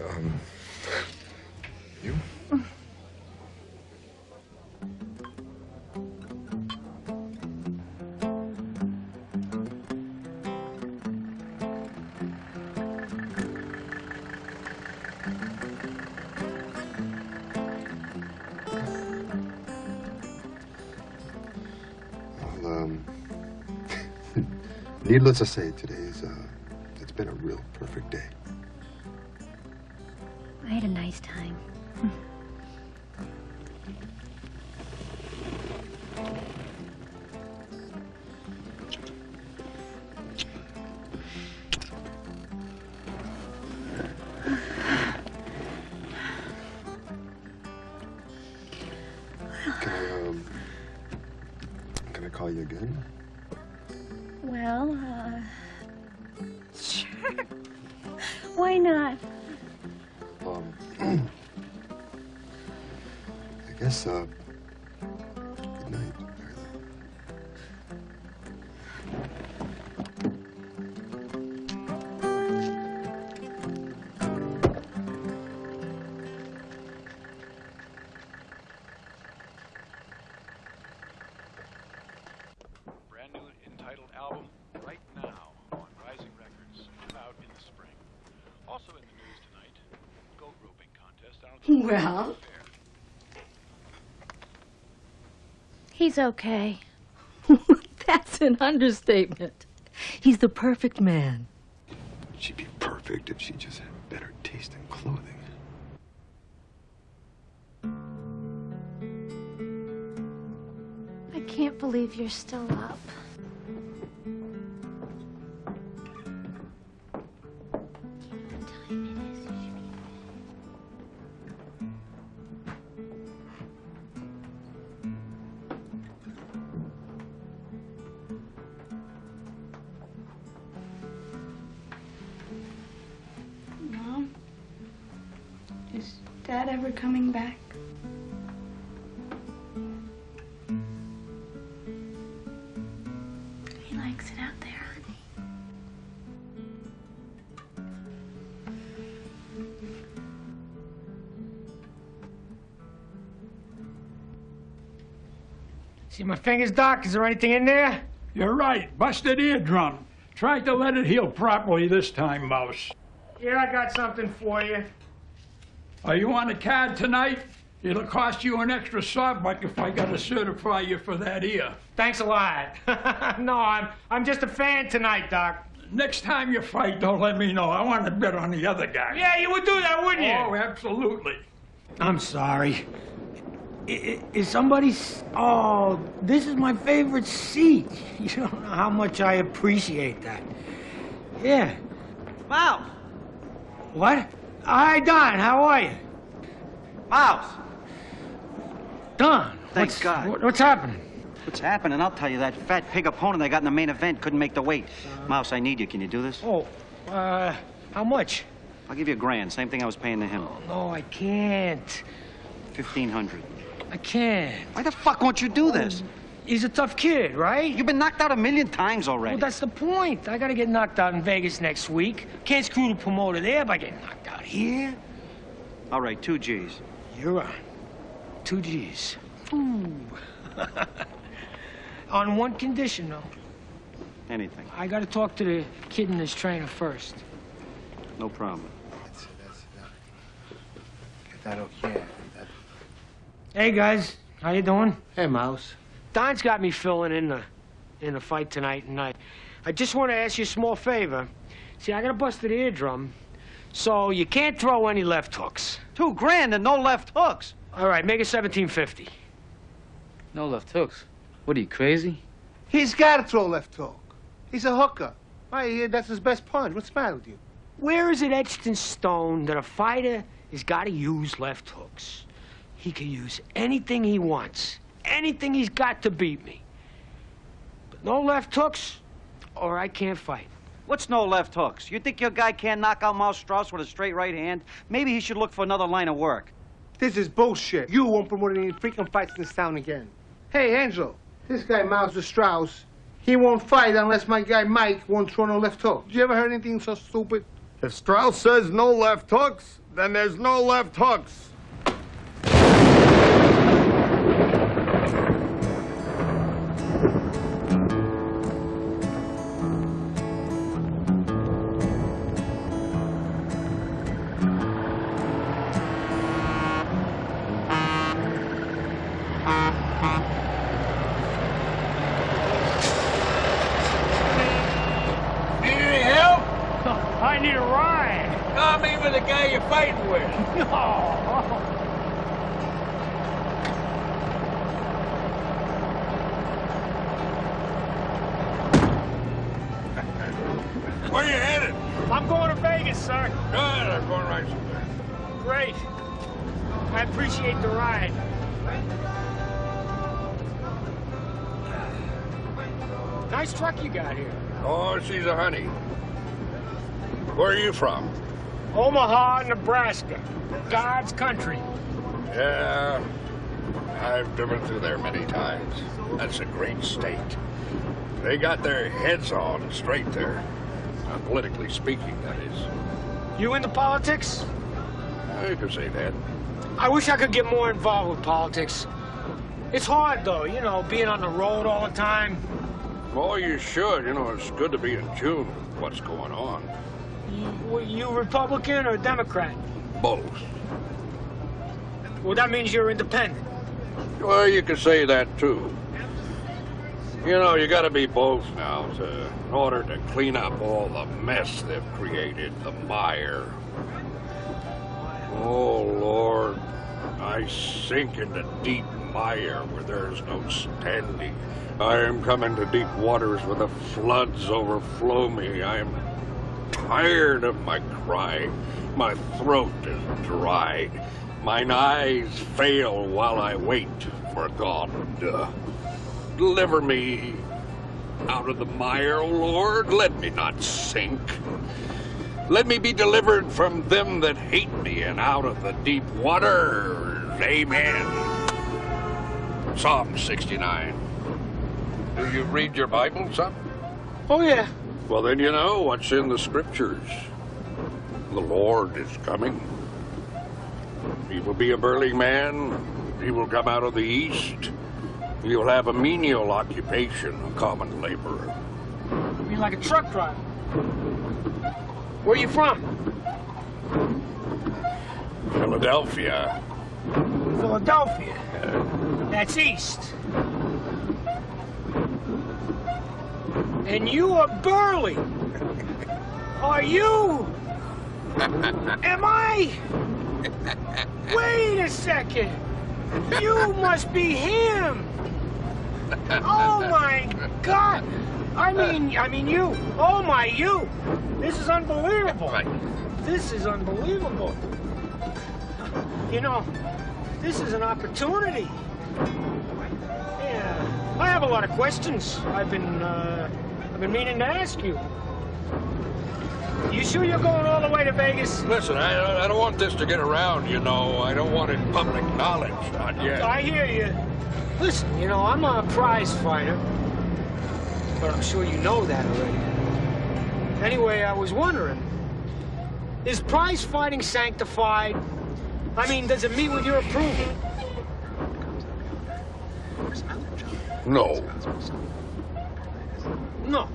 You? Well, needless to say, it's been a real perfect day. I had a nice time. Can I call you again? Well, sure. Why not? I guess, good night. Brand new entitled album right now on Rising Records, out in the spring. Also in the news tonight, goat roping contest out at the Well, he's okay. That's an understatement. He's the perfect man. She'd be perfect if she just had better taste in clothing. I can't believe you're still up. Mom? Is Dad ever coming back? He likes it out there, honey. See my fingers, Doc? Is there anything in there? You're right. Busted eardrum. Tried to let it heal properly this time, Mouse. Yeah, I got something for you. Are you on the card tonight? It'll cost you an extra sawbuck if I gotta certify you for that ear. Thanks a lot. No, I'm just a fan tonight, Doc. Next time you fight, don't let me know. I want to bet on the other guy. Yeah, you would do that, wouldn't you? Oh, absolutely. I'm sorry. Is somebody's... Oh, this is my favorite seat. You don't know how much I appreciate that. Yeah. Mouse! What? Hi, Don. How are you? Mouse! Don, Thank God. What's happening? What's happening? I'll tell you. That fat pig opponent they got in the main event couldn't make the weight. Mouse, I need you. Can you do this? Oh, how much? I'll give you $1,000. Same thing I was paying to him. Oh, no, I can't. 1,500. I can't. Why the fuck won't you do this? He's a tough kid, right? You've been knocked out 1,000,000 times already. Well, that's the point. I gotta get knocked out in Vegas next week. Can't screw the promoter there by getting knocked out here. All right, 2 G's. You're on. 2 G's. Ooh. On one condition, though. Anything. I gotta talk to the kid and his trainer first. No problem. Get that okay. Hey, guys. How you doing? Hey, Mouse. Don's got me filling in the fight tonight, and I just want to ask you a small favor. See, I got a busted eardrum, so you can't throw any left hooks. $2,000 and no left hooks. All right, make it $1,750. No left hooks. What, are you crazy? He's got to throw left hook. He's a hooker. Why, that's his best punch. What's the matter with you? Where is it etched in stone that a fighter has got to use left hooks? He can use anything he wants, anything he's got to beat me. But no left hooks, or I can't fight. What's no left hooks? You think your guy can't knock out Mouse Strauss with a straight right hand? Maybe he should look for another line of work. This is bullshit. You won't promote any freaking fights in this town again. Hey, Angel, this guy Mouse Strauss, he won't fight unless my guy Mike won't throw no left hook. Did you ever heard anything so stupid? If Strauss says no left hooks, then there's no left hooks. I need a ride. No, I mean with the guy you're fighting with. No. Where you headed? I'm going to Vegas, sir. Good, I'm going right somewhere. Great. I appreciate the ride. Nice truck you got here. Oh, she's a honey. Where are you from? Omaha, Nebraska. God's country. Yeah, I've driven through there many times. That's a great state. They got their heads on straight there. Politically speaking, that is. You into politics? You could say that. I wish I could get more involved with politics. It's hard, though, you know, being on the road all the time. Oh, you should. You know, it's good to be in tune with what's going on. You Republican or Democrat? Both. Well, that means you're independent. Well, you could say that, too. You know, you gotta be both now in order to clean up all the mess they've created, the mire. Oh, Lord, I sink into deep mire where there's no standing. I am coming to deep waters where the floods overflow me. I am tired of my crying. My throat is dried. Mine eyes fail while I wait for God. Deliver me out of the mire, O Lord. Let me not sink. Let me be delivered from them that hate me and out of the deep waters. Amen. Psalm 69. Do you read your Bible, son? Oh, yeah. Well, then you know what's in the scriptures. The Lord is coming. He will be a burly man. He will come out of the east. You'll have a menial occupation, a common laborer. You mean like a truck driver? Where you from? Philadelphia. Philadelphia. That's east. And you are Burley. Are you? Am I? Wait a second. You must be him. Oh my God. I mean you. Oh my you. This is unbelievable. This is unbelievable. You know, this is an opportunity. Yeah. I have a lot of questions. I've been meaning to ask you. You sure you're going all the way to Vegas? Listen, I don't want this to get around, you know. I don't want it public knowledge, not yet. I hear you. Listen, you know, I'm a prize fighter. But I'm sure you know that already. Anyway, I was wondering, is prize fighting sanctified? I mean, does it meet with your approval? No. No.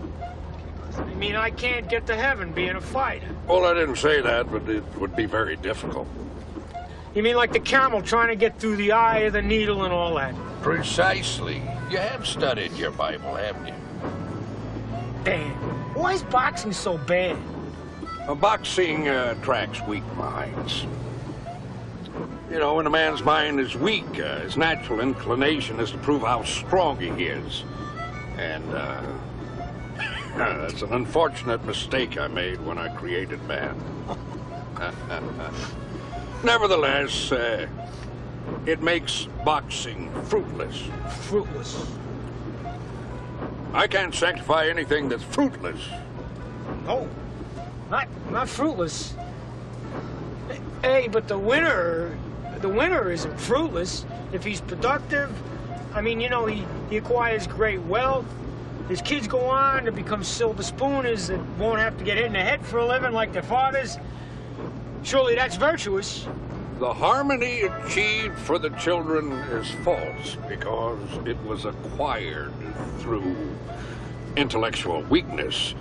I mean, I can't get to heaven being a fighter. Well, I didn't say that, but it would be very difficult. You mean like the camel trying to get through the eye of the needle and all that? Precisely. You have studied your Bible, haven't you? Damn. Why is boxing so bad? Boxing attracts weak minds. You know, when a man's mind is weak, his natural inclination is to prove how strong he is. And, that's an unfortunate mistake I made when I created man. Nevertheless, it makes boxing fruitless. Fruitless? I can't sanctify anything that's fruitless. No, not fruitless. Hey, but the winner isn't fruitless if he's productive. I mean, you know, he acquires great wealth. His kids go on to become silver spooners that won't have to get hit in the head for a living like their fathers. Surely that's virtuous. The harmony achieved for the children is false because it was acquired through intellectual weakness,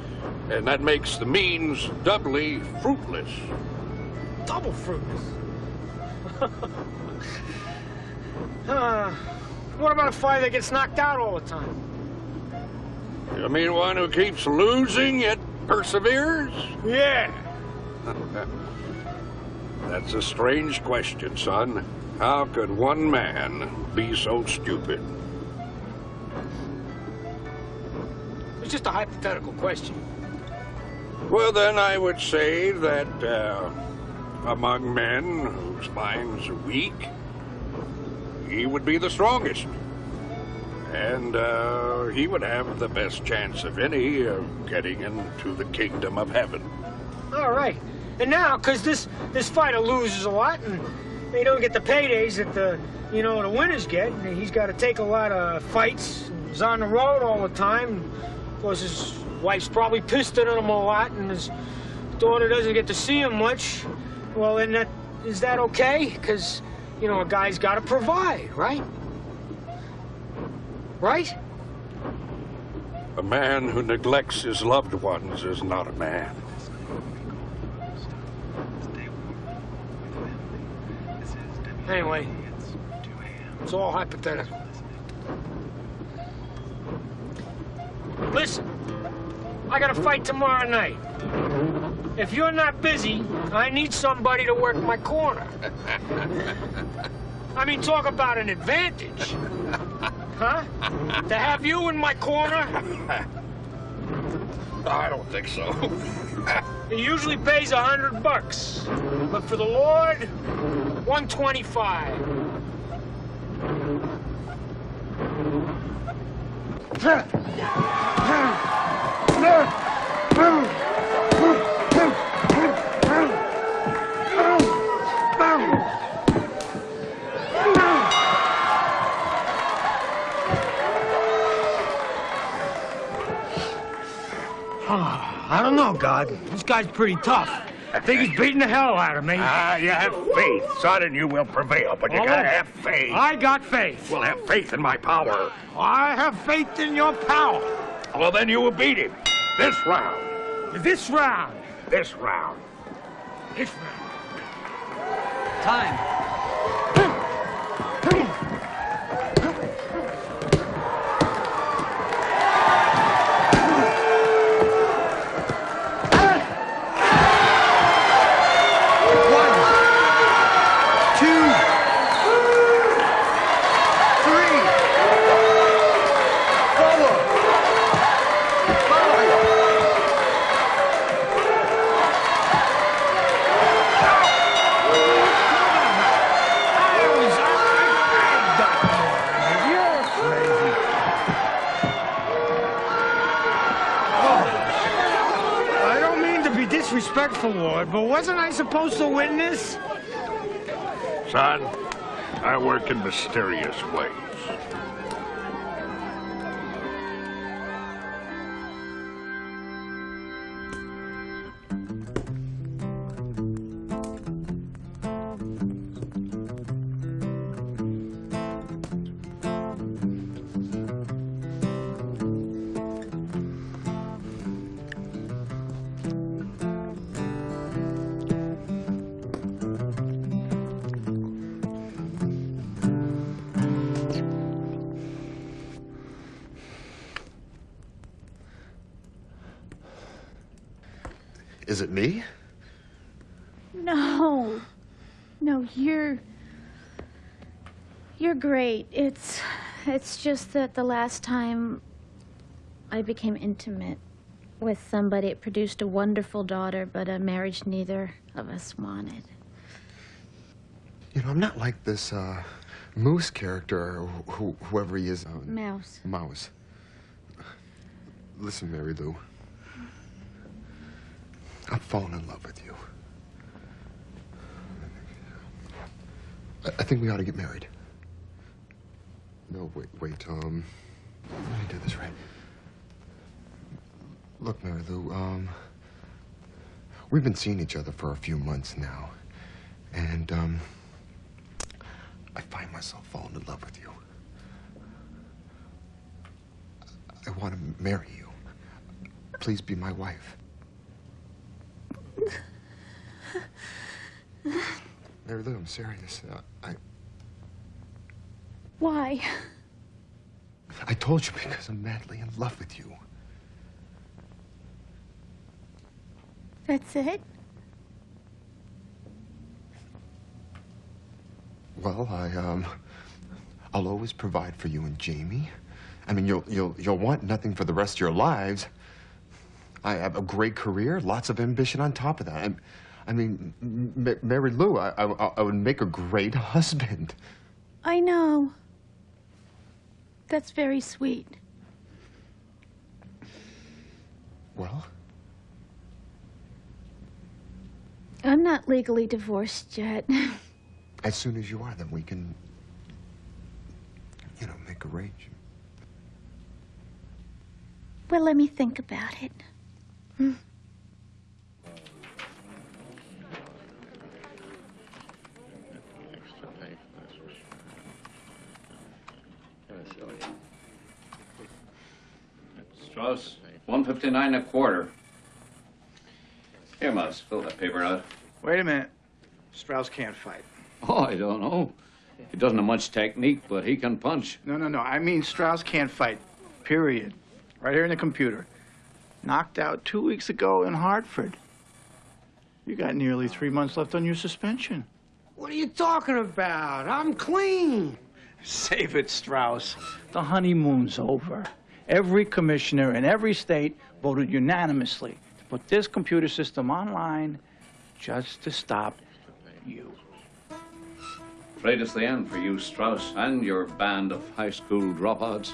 and that makes the means doubly fruitless. Double fruitless? What about a fighter that gets knocked out all the time? You mean one who keeps losing yet perseveres? Yeah. That's a strange question, son. How could one man be so stupid? It's just a hypothetical question. Well, then I would say that among men whose minds are weak, he would be the strongest. And he would have the best chance of any of getting into the kingdom of heaven. All right. And now, because this fighter loses a lot and they don't get the paydays that the winners get, and he's got to take a lot of fights. He's on the road all the time. Of course, his wife's probably pissed at him a lot, and his daughter doesn't get to see him much. Well, then is that okay? Because, you know, a guy's got to provide, right? Right? A man who neglects his loved ones is not a man. Anyway, it's all hypothetical. Listen, I got a fight tomorrow night. If you're not busy, I need somebody to work my corner. I mean, talk about an advantage. Huh? To have you in my corner? I don't think so. It usually pays $100, but for the Lord, $125. I don't know, God. This guy's pretty tough. I think he's beating the hell out of me. You have faith, son, and you will prevail, but you gotta have faith. I got faith. Well, have faith in my power. I have faith in your power. Well, then you will beat him. This round. This round. This round. This round. Time. Disrespectful, Ward, but wasn't I supposed to win this? Son, I work in mysterious ways. Is it me? No. No, you're great. It's just that the last time I became intimate with somebody, it produced a wonderful daughter, but a marriage neither of us wanted. You know, I'm not like this, Moose character, or whoever he is. Mouse. Mouse. Listen, Mary Lou. I've fallen in love with you. I think we ought to get married. No, wait, let me do this right. Look, Mary Lou, we've been seeing each other for a few months now, and, I find myself falling in love with you. I want to marry you. Please be my wife. Mary Lou, I'm serious. Why? I told you because I'm madly in love with you. That's it? Well, I'll always provide for you and Jamie. I mean, you'll want nothing for the rest of your lives. I have a great career, lots of ambition on top of that. I mean, Mary Lou, I would make a great husband. I know. That's very sweet. Well? I'm not legally divorced yet. As soon as you are, then we can, you know, make arrangements. Well, let me think about it. Strauss, 159 a quarter. Here, Mouse, fill that paper out. Wait a minute. Strauss can't fight. Oh, I don't know. He doesn't have much technique, but he can punch. No. I mean Strauss can't fight. Period. Right here in the computer. Knocked out 2 weeks ago in Hartford. You got nearly 3 months left on your suspension. What are you talking about? I'm clean. Save it, Strauss. The honeymoon's over. Every commissioner in every state voted unanimously to put this computer system online just to stop you. Afraid it's the end for you, Strauss, and your band of high school dropouts.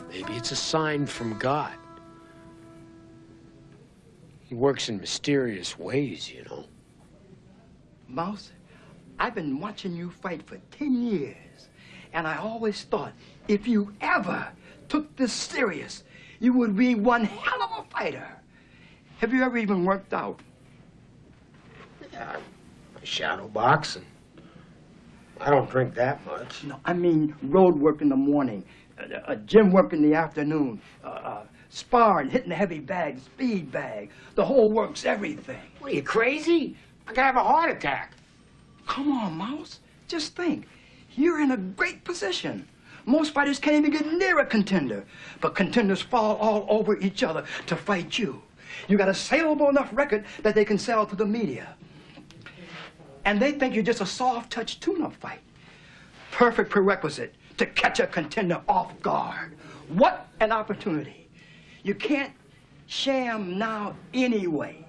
Maybe it's a sign from God. He works in mysterious ways, you know. Mouse, I've been watching you fight for 10 years, And I always thought, if you ever took this serious, you would be one hell of a fighter. Have you ever even worked out? Yeah, shadow boxing. I don't drink that much. No, I mean road work in the morning, gym work in the afternoon, sparring, hitting the heavy bag, speed bag, the whole works, everything. What, are you crazy? I could have a heart attack. Come on, Mouse. Just think. You're in a great position. Most fighters can't even get near a contender, but contenders fall all over each other to fight you. You got a saleable enough record that they can sell to the media. And they think you're just a soft-touch tune-up fight. Perfect prerequisite to catch a contender off guard. What an opportunity. You can't sham now anyway.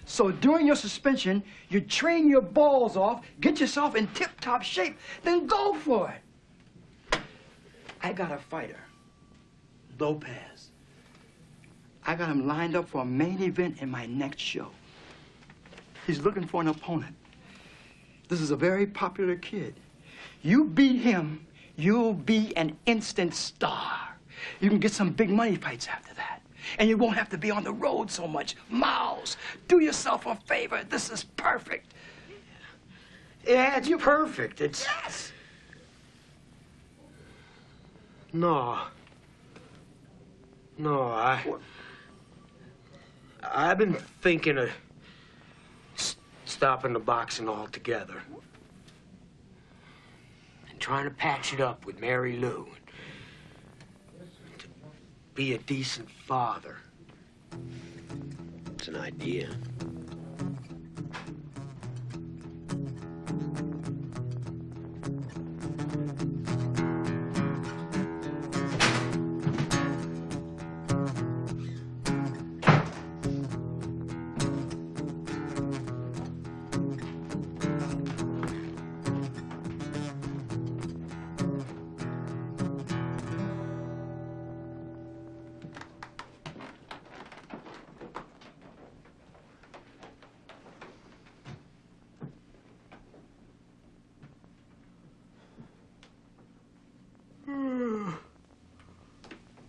So during your suspension, you train your balls off, get yourself in tip-top shape, then go for it. I got a fighter, Lopez. I got him lined up for a main event in my next show. He's looking for an opponent. This is a very popular kid. You beat him, you'll be an instant star. You can get some big money fights after that. And you won't have to be on the road so much. Mouse, do yourself a favor. This is perfect. Yeah, it's perfect. It's... Yes! No. No, I've been thinking of stopping the boxing altogether. And trying to patch it up with Mary Lou. To be a decent father. It's an idea.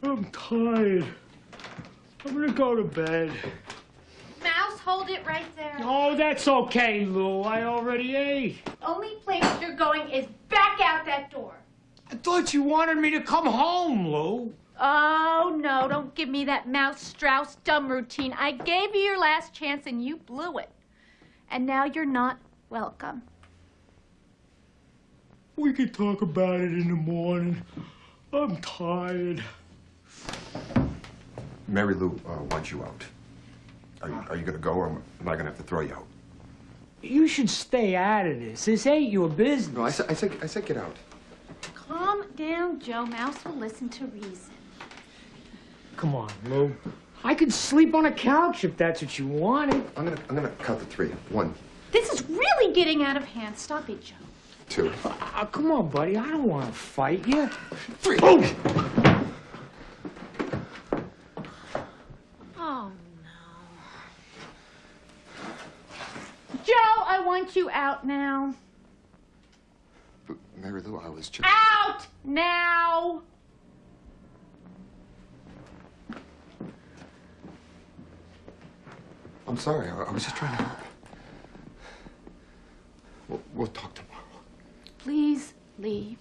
I'm tired. I'm gonna go to bed. Mouse, hold it right there. Oh, that's okay, Lou. I already ate. The only place you're going is back out that door. I thought you wanted me to come home, Lou. Oh, no, don't give me that Mouse Strauss dumb routine. I gave you your last chance and you blew it. And now you're not welcome. We can talk about it in the morning. I'm tired. Mary Lou wants you out. Are you gonna go, or am I gonna have to throw you out? You should stay out of this. This ain't your business. No, I said get out. Calm down, Joe. Mouse will listen to reason. Come on, Lou. I could sleep on a couch if that's what you wanted. I'm gonna count to 3. 1, This is really getting out of hand. Stop it, Joe. 2. Come on, buddy. I don't want to fight you. 3. Oh! Oh, no. Joe, I want you out now. But Mary Lou, I was just... Out now! I'm sorry. I was just trying to help. We'll talk tomorrow. Please leave.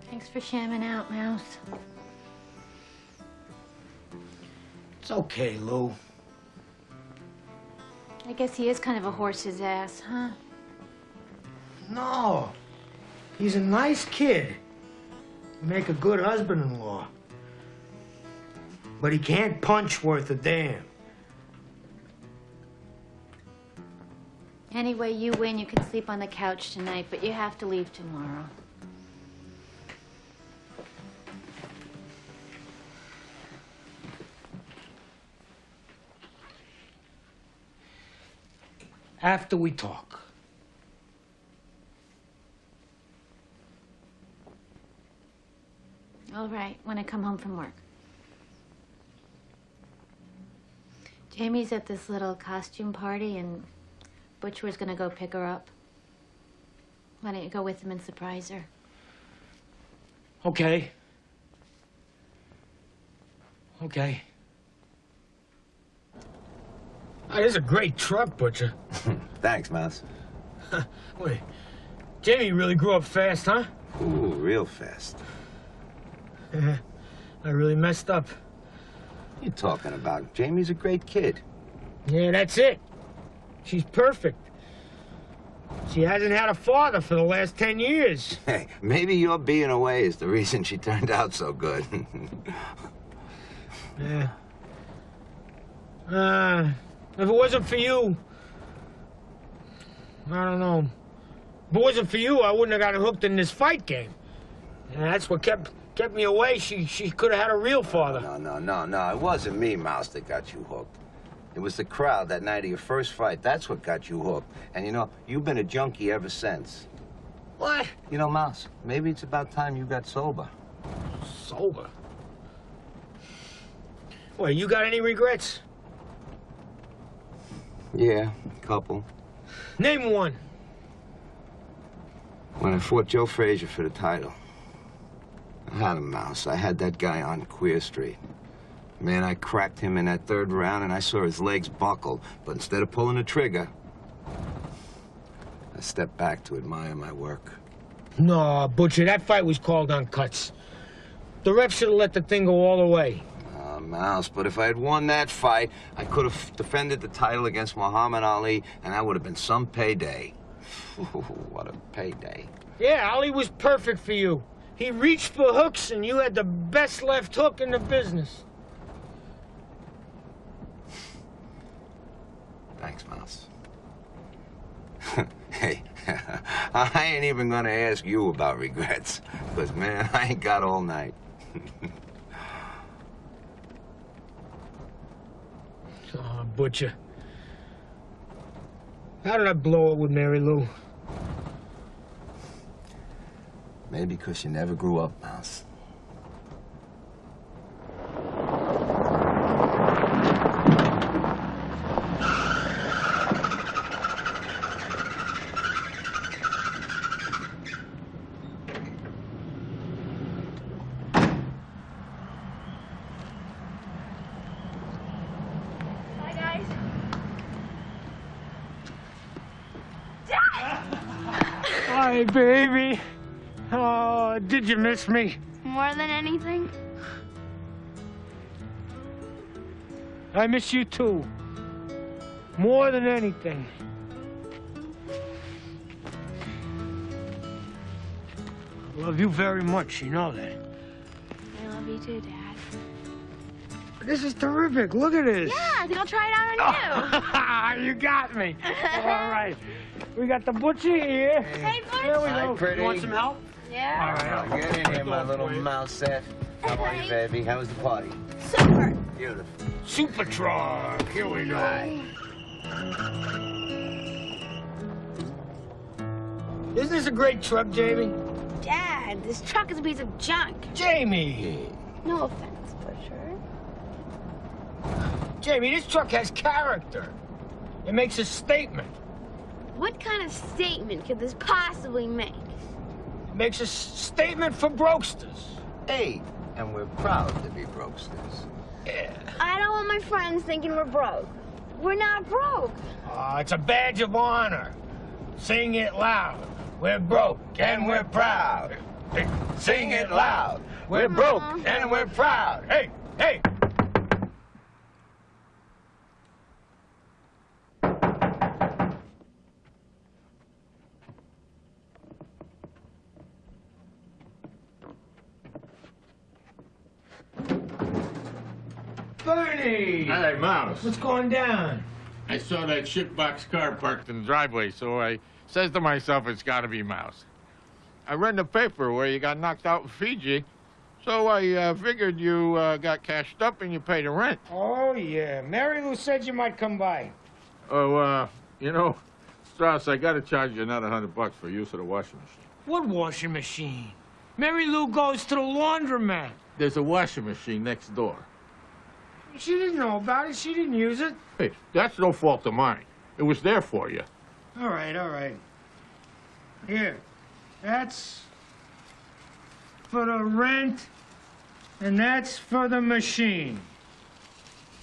Thanks for shamming out, Mouse. It's okay, Lou. I guess he is kind of a horse's ass, huh? No. He's a nice kid. Make a good husband-in-law. But he can't punch worth a damn. Anyway, you win. You can sleep on the couch tonight, but you have to leave tomorrow. After we talk. All right, when I come home from work. Jamie's at this little costume party, and Butch was gonna go pick her up. Why don't you go with him and surprise her? Okay. Okay. Oh, this is a great truck, Butcher. Thanks, Mouse. Wait, Jamie really grew up fast, huh? Ooh, real fast. I really messed up. What are you talking about? Jamie's a great kid. Yeah, that's it. She's perfect. She hasn't had a father for the last 10 years. Hey, maybe your being away is the reason she turned out so good. Yeah. If it wasn't for you, I don't know. If it wasn't for you, I wouldn't have gotten hooked in this fight game. And that's what kept me away. She could have had a real father. No. It wasn't me, Mouse, that got you hooked. It was the crowd that night of your first fight. That's what got you hooked. And you know, you've been a junkie ever since. What? You know, Mouse, maybe it's about time you got sober. Sober? Well, you got any regrets? Yeah, a couple. Name one. When I fought Joe Frazier for the title. I had a Mouse. I had that guy on Queer Street. Man, I cracked him in that third round, and I saw his legs buckle. But instead of pulling the trigger, I stepped back to admire my work. No, Butcher, that fight was called on cuts. The ref should have let the thing go all the way. Mouse, but if I had won that fight, I could have defended the title against Muhammad Ali, and that would have been some payday. What a payday. Yeah, Ali was perfect for you. He reached for hooks, and you had the best left hook in the business. Thanks, Mouse. Hey, I ain't even gonna ask you about regrets, because, man, I ain't got all night. Oh, Butcher. How did I blow it with Mary Lou? Maybe because you never grew up, Mouse. Hi, baby. Oh, did you miss me? More than anything? I miss you too. More than anything. I love you very much, you know that. I love you too, Dad. This is terrific. Look at this. Yeah, I think I'll try it out on you. You got me. All right. We got the Butcher here. Hey, Butch. There we Hi, go. pretty. You want some help? Yeah. All right, get in here, my little mouse set. How are you, baby? How was the party? Super. Beautiful. Super truck. Here we go. Isn't this a great truck, Jamie? Dad, this truck is a piece of junk. Jamie. No offense, Butcher. Jamie, this truck has character. It makes a statement. What kind of statement could this possibly make? It makes a statement for brokesters. Hey, and we're proud to be brokesters. Yeah. I don't want my friends thinking we're broke. We're not broke. It's a badge of honor. Sing it loud. We're broke and we're proud. Sing it loud. We're broke and we're proud. Hey, hey. Bernie! Hey, Mouse. What's going down? I saw that shitbox car parked in the driveway, so I says to myself, it's gotta be Mouse. I read in the paper where you got knocked out in Fiji, so I figured you got cashed up and you paid the rent. Oh, yeah. Mary Lou said you might come by. Oh, you know, Strauss, I gotta charge you another $100 for use of the washing machine. What washing machine? Mary Lou goes to the laundromat. There's a washing machine next door. She didn't know about it. She didn't use it. Hey, that's no fault of mine. It was there for you. All right, all right. Here, that's for the rent, and that's for the machine.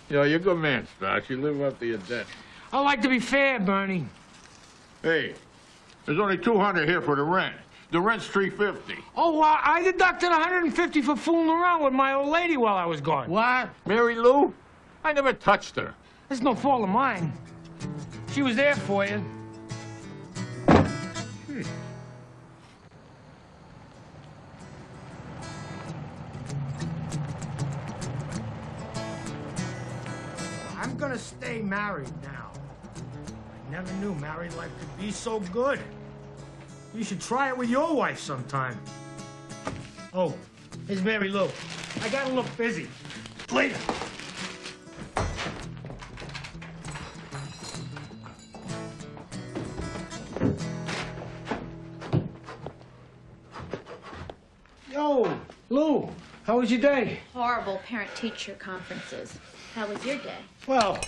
You know, you're a good man, Strauss. You live up to your debt. I like to be fair, Bernie. Hey, there's only $200 here for the rent. The rent's $350. Oh, I deducted $150 for fooling around with my old lady while I was gone. What? Mary Lou? I never touched her. It's no fault of mine. She was there for you. I'm gonna stay married now. I never knew married life could be so good. You should try it with your wife sometime. Oh, here's Mary Lou. I gotta look busy. Later. Yo, Lou, how was your day? Horrible parent-teacher conferences. How was your day? Well,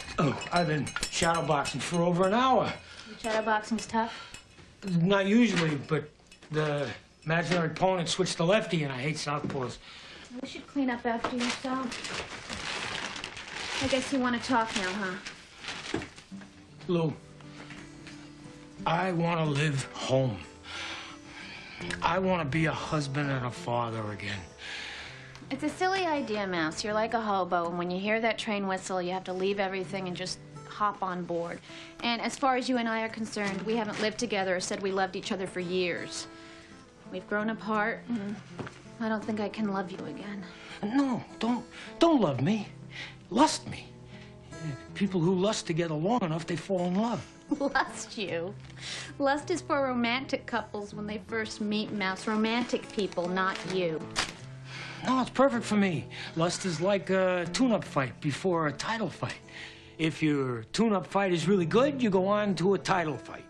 I've been shadowboxing for over an hour. Shadowboxing's tough? Not usually, but the imaginary opponent switched to lefty, and I hate southpaws. You should clean up after yourself. I guess you want to talk now, huh? Lou, I want to live home. I want to be a husband and a father again. It's a silly idea, Mouse. You're like a hobo, and when you hear that train whistle, you have to leave everything and just hop on board. And as far as you and I are concerned, we haven't lived together or said we loved each other for years. We've grown apart, and I don't think I can love you again. No, don't love me. Lust me. People who lust together long enough, they fall in love. Lust you? Lust is for romantic couples when they first meet, Mouse. Romantic people, not you. No, it's perfect for me. Lust is like a tune-up fight before a title fight. If your tune-up fight is really good, you go on to a title fight.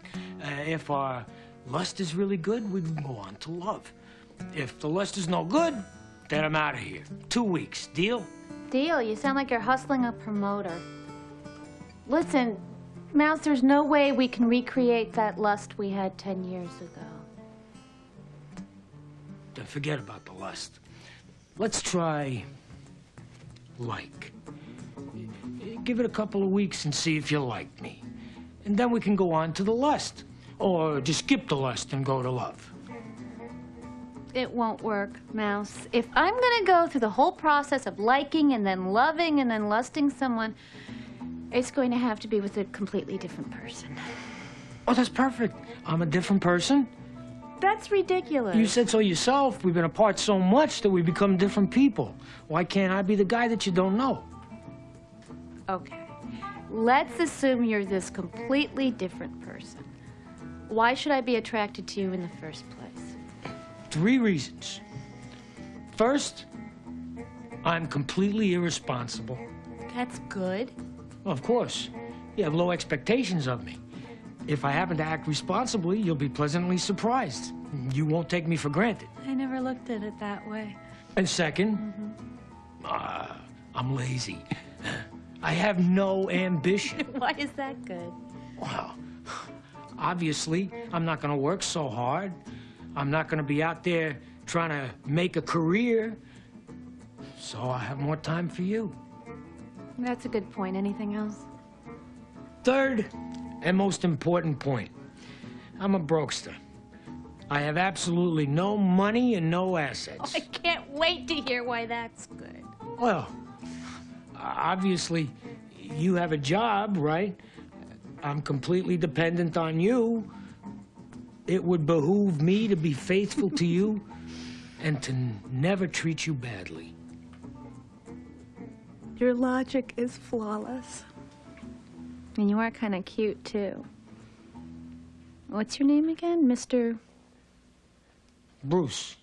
If our lust is really good, we can go on to love. If the lust is no good, then I'm out of here. 2 weeks. Deal? Deal? You sound like you're hustling a promoter. Listen, Mouse, there's no way we can recreate that lust we had 10 years ago. Then forget about the lust. Let's try like. Give it a couple of weeks and see if you like me. And then we can go on to the lust. Or just skip the lust and go to love. It won't work, Mouse. If I'm gonna go through the whole process of liking and then loving and then lusting someone, it's going to have to be with a completely different person. Oh, that's perfect. I'm a different person. That's ridiculous. You said so yourself. We've been apart so much that we become different people. Why can't I be the guy that you don't know? Okay. Let's assume you're this completely different person. Why should I be attracted to you in the first place? 3 reasons. First, I'm completely irresponsible. That's good. Of course. You have low expectations of me. If I happen to act responsibly, you'll be pleasantly surprised. You won't take me for granted. I never looked at it that way. And second, I'm lazy. I have no ambition. Why is that good? Well, obviously, I'm not going to work so hard. I'm not going to be out there trying to make a career. So I have more time for you. That's a good point. Anything else? Third, and most important point, I'm a brokester. I have absolutely no money and no assets. Oh, I can't wait to hear why that's good. Well, obviously, you have a job, right? I'm completely dependent on you. It would behoove me to be faithful to you and to never treat you badly. Your logic is flawless. And you are kind of cute, too. What's your name again, Mr.? Bruce.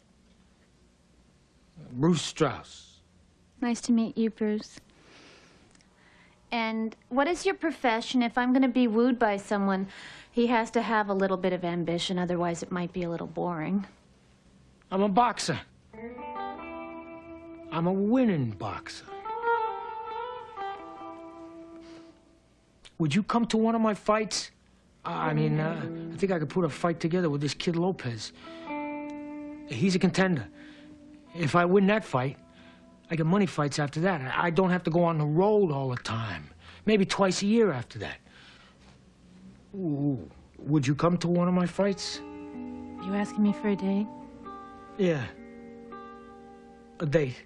Bruce Strauss. Nice to meet you, Bruce. And what is your profession? If I'm going to be wooed by someone, he has to have a little bit of ambition, otherwise it might be a little boring. I'm a boxer. I'm a winning boxer. Would you come to one of my fights? I think I could put a fight together with this kid Lopez. He's a contender. If I win that fight, I get money fights after that. I don't have to go on the road all the time. Maybe twice a year after that. Ooh, would you come to one of my fights? You asking me for a date? Yeah. A date.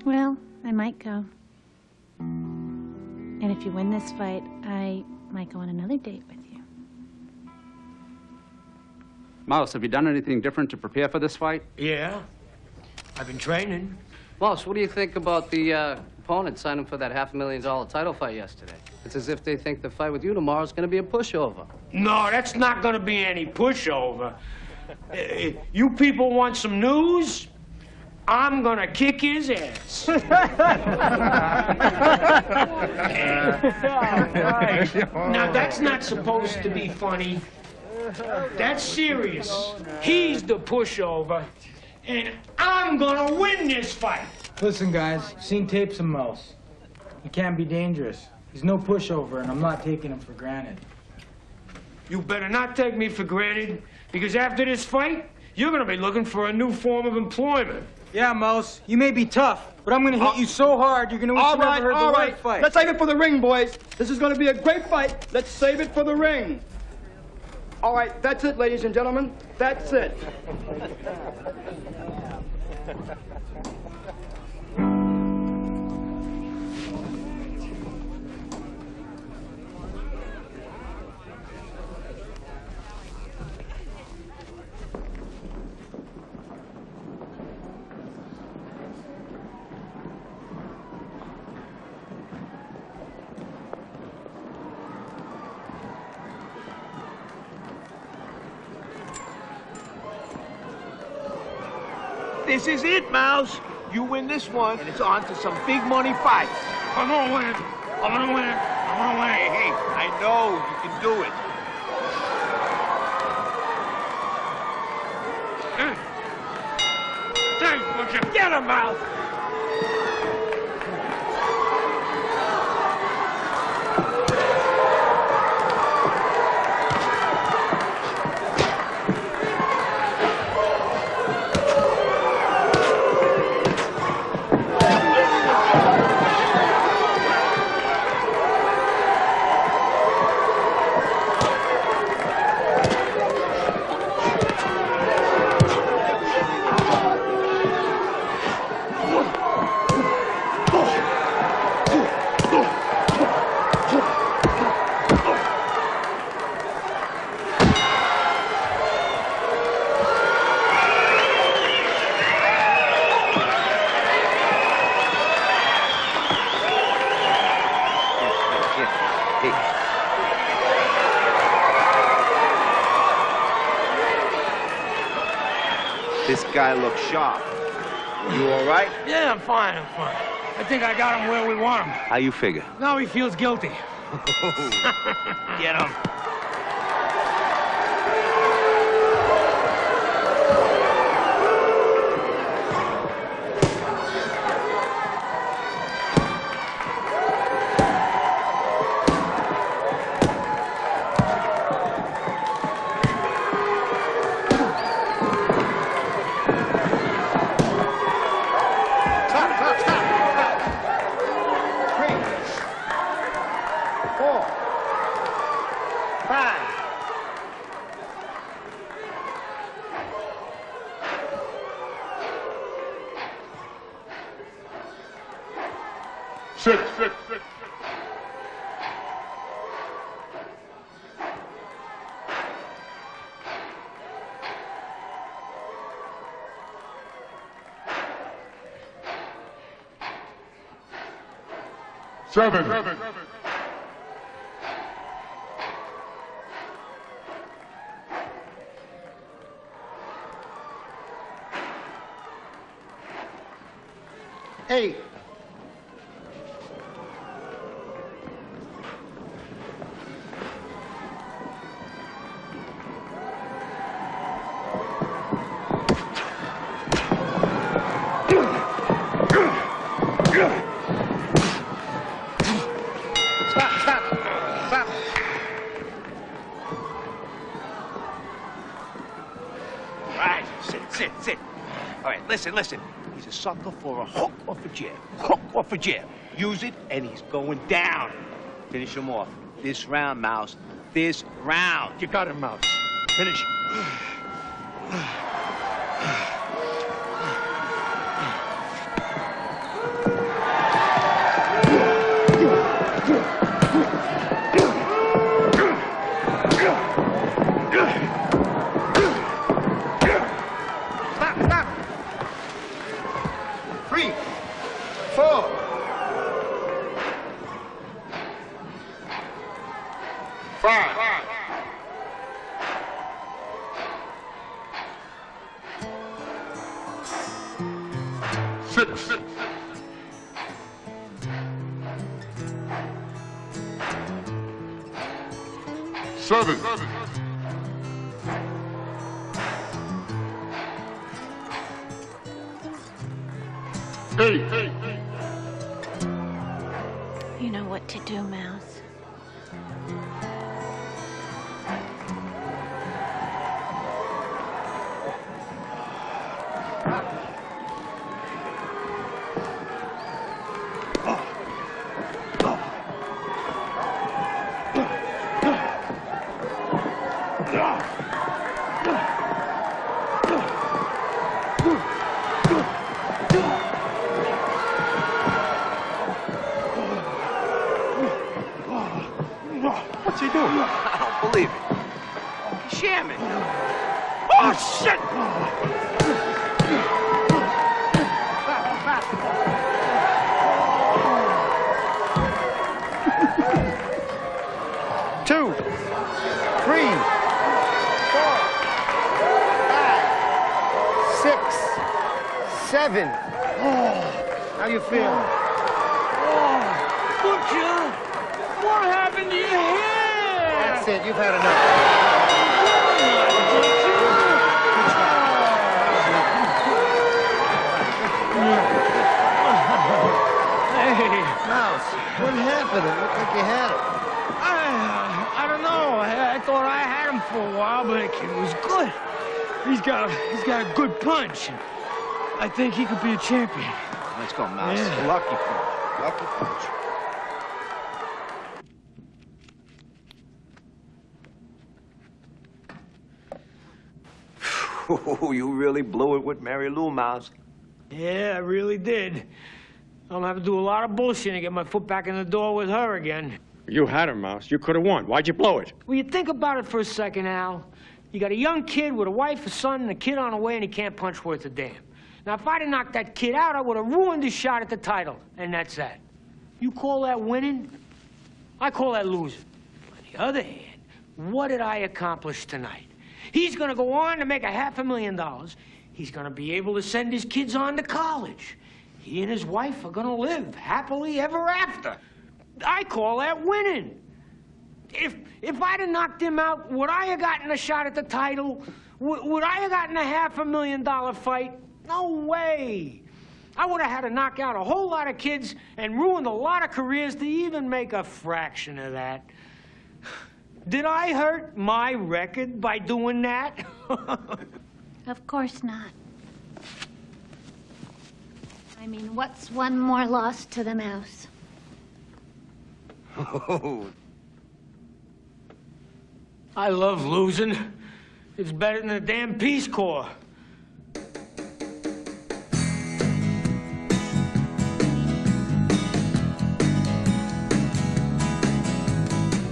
Well, I might go. And if you win this fight, I might go on another date with you. Mouse, have you done anything different to prepare for this fight? Yeah. I've been training. Mouse, what do you think about the opponent signing for that $500,000 title fight yesterday? It's as if they think the fight with you tomorrow is going to be a pushover. No, that's not going to be any pushover. You people want some news? I'm going to kick his ass. Now, that's not supposed to be funny. That's serious. He's the pushover, and I'm going to win this fight. Listen, guys, I've seen tapes of Mouse. He can't be dangerous. He's no pushover, and I'm not taking him for granted. You better not take me for granted, because after this fight, you're going to be looking for a new form of employment. Yeah, Mouse, you may be tough, but I'm going to hit you so hard, you're going to wish you never heard the word fight. Let's save it for the ring, boys. This is going to be a great fight. Let's save it for the ring. All right, that's it, ladies and gentlemen. That's it. This is it, Mouse. You win this one, and it's on to some big money fights. I'm gonna win it. I'm gonna win it. I'm gonna win it. Hey, I know you can do it. Thanks, Butcher. Get him, Mouse. This guy looks sharp. You all right? Yeah, I'm fine. I'm fine. I think I got him where we want him. How you figure? Now he feels guilty. Get him. Sit. Seven. Hey. Sit. All right, listen. He's a sucker for a hook or for jab. Use it, and he's going down. Finish him off. This round, Mouse. This round. You got him, Mouse. Finish. Seven. Eight. You know what to do, Mouse. What's he doing? I don't believe it. He's shamming. Oh, shit! Two, 3, 4, 5, 6, 7. How you feel? Butcher, what happened to your hair? That's it. You've had enough. Hey, Mouse, what happened? It looked like you had it. I don't know. I thought I had him for a while, but it was good. He's got a good punch. I think he could be a champion. Let's go, Mouse. Yeah. Lucky punch. You really blew it with Mary Lou, Mouse. Yeah, I really did. I'm gonna have to do a lot of bullshit to get my foot back in the door with her again. You had him, Mouse. You could have won. Why'd you blow it? Well, you think about it for a second, Al. You got a young kid with a wife, a son, and a kid on the way, and he can't punch worth a damn. Now, if I'd have knocked that kid out, I would have ruined his shot at the title, and that's that. You call that winning? I call that losing. On the other hand, what did I accomplish tonight? He's gonna go on to make $500,000. He's gonna be able to send his kids on to college. He and his wife are gonna live happily ever after. I call that winning. If I'd have knocked him out, would I have gotten a shot at the title? Would I have gotten a $500,000 fight? No way. I would have had to knock out a whole lot of kids and ruined a lot of careers to even make a fraction of that. Did I hurt my record by doing that? Of course not. I mean, what's one more loss to the Mouse? Oh. I love losing. It's better than the damn Peace Corps.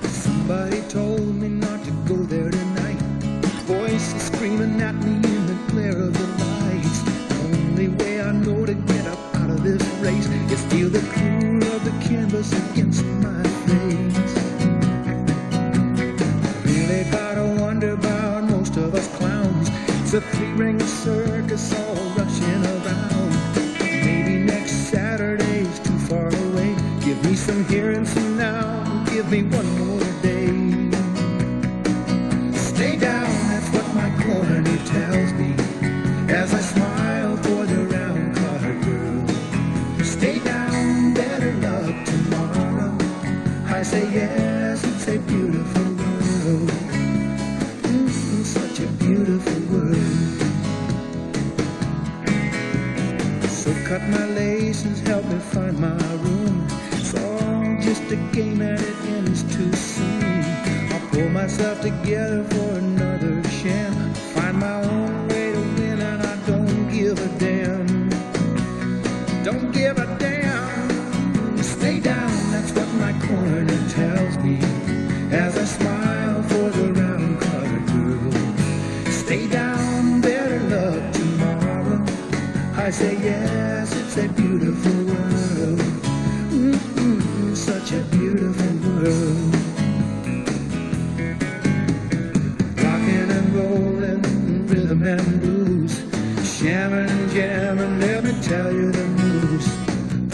Somebody told me not to go there tonight. Voices screaming at me in the glare of the lights. The only way I know to get up out of this race is feel the cool of the canvas against my face. Really gotta wonder about most of us clowns. It's a three-ring circus all rushing around. Maybe next Saturday some here and some now. Give me one more day. Stay down, that's what my coroner tells me as I smile for the round-colored girl. Stay down, better luck tomorrow. I say yes, it's a beautiful world. Such a beautiful world. So cut my laces, help me find my room. It's all just a game and it ends too soon. I'll pull myself together for another sham. Find my own way to win and I don't give a damn. Don't give a damn. Stay down, that's what my coroner tells me as I smile for the round-colored girl. Stay down, better luck tomorrow. I say yes, it's a beautiful world. Such a beautiful world. Rockin' and rollin', rhythm and blues, shammin' and jammin', let me tell you the news.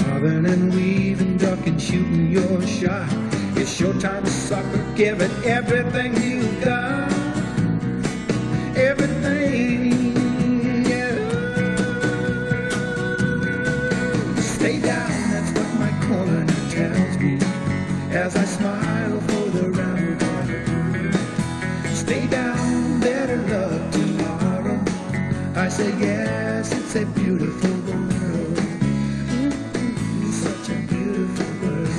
Bobbin' and weaving, duckin', shootin' your shot. It's your time to sucker, give it everything you got. Everything, yeah. Stay down, that's what my coroner tells me as I smile for the round-colored girl. Stay down, better luck tomorrow. I say yes, it's a beautiful world. Such a beautiful world.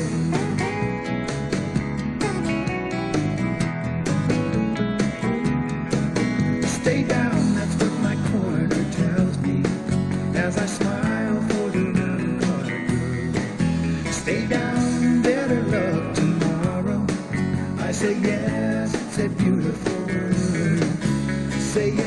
Stay down, that's what my coroner tells me as I smile for the round-colored girl. Stay down, better luck tomorrow. I say yes, it's a beautiful world. Say yes.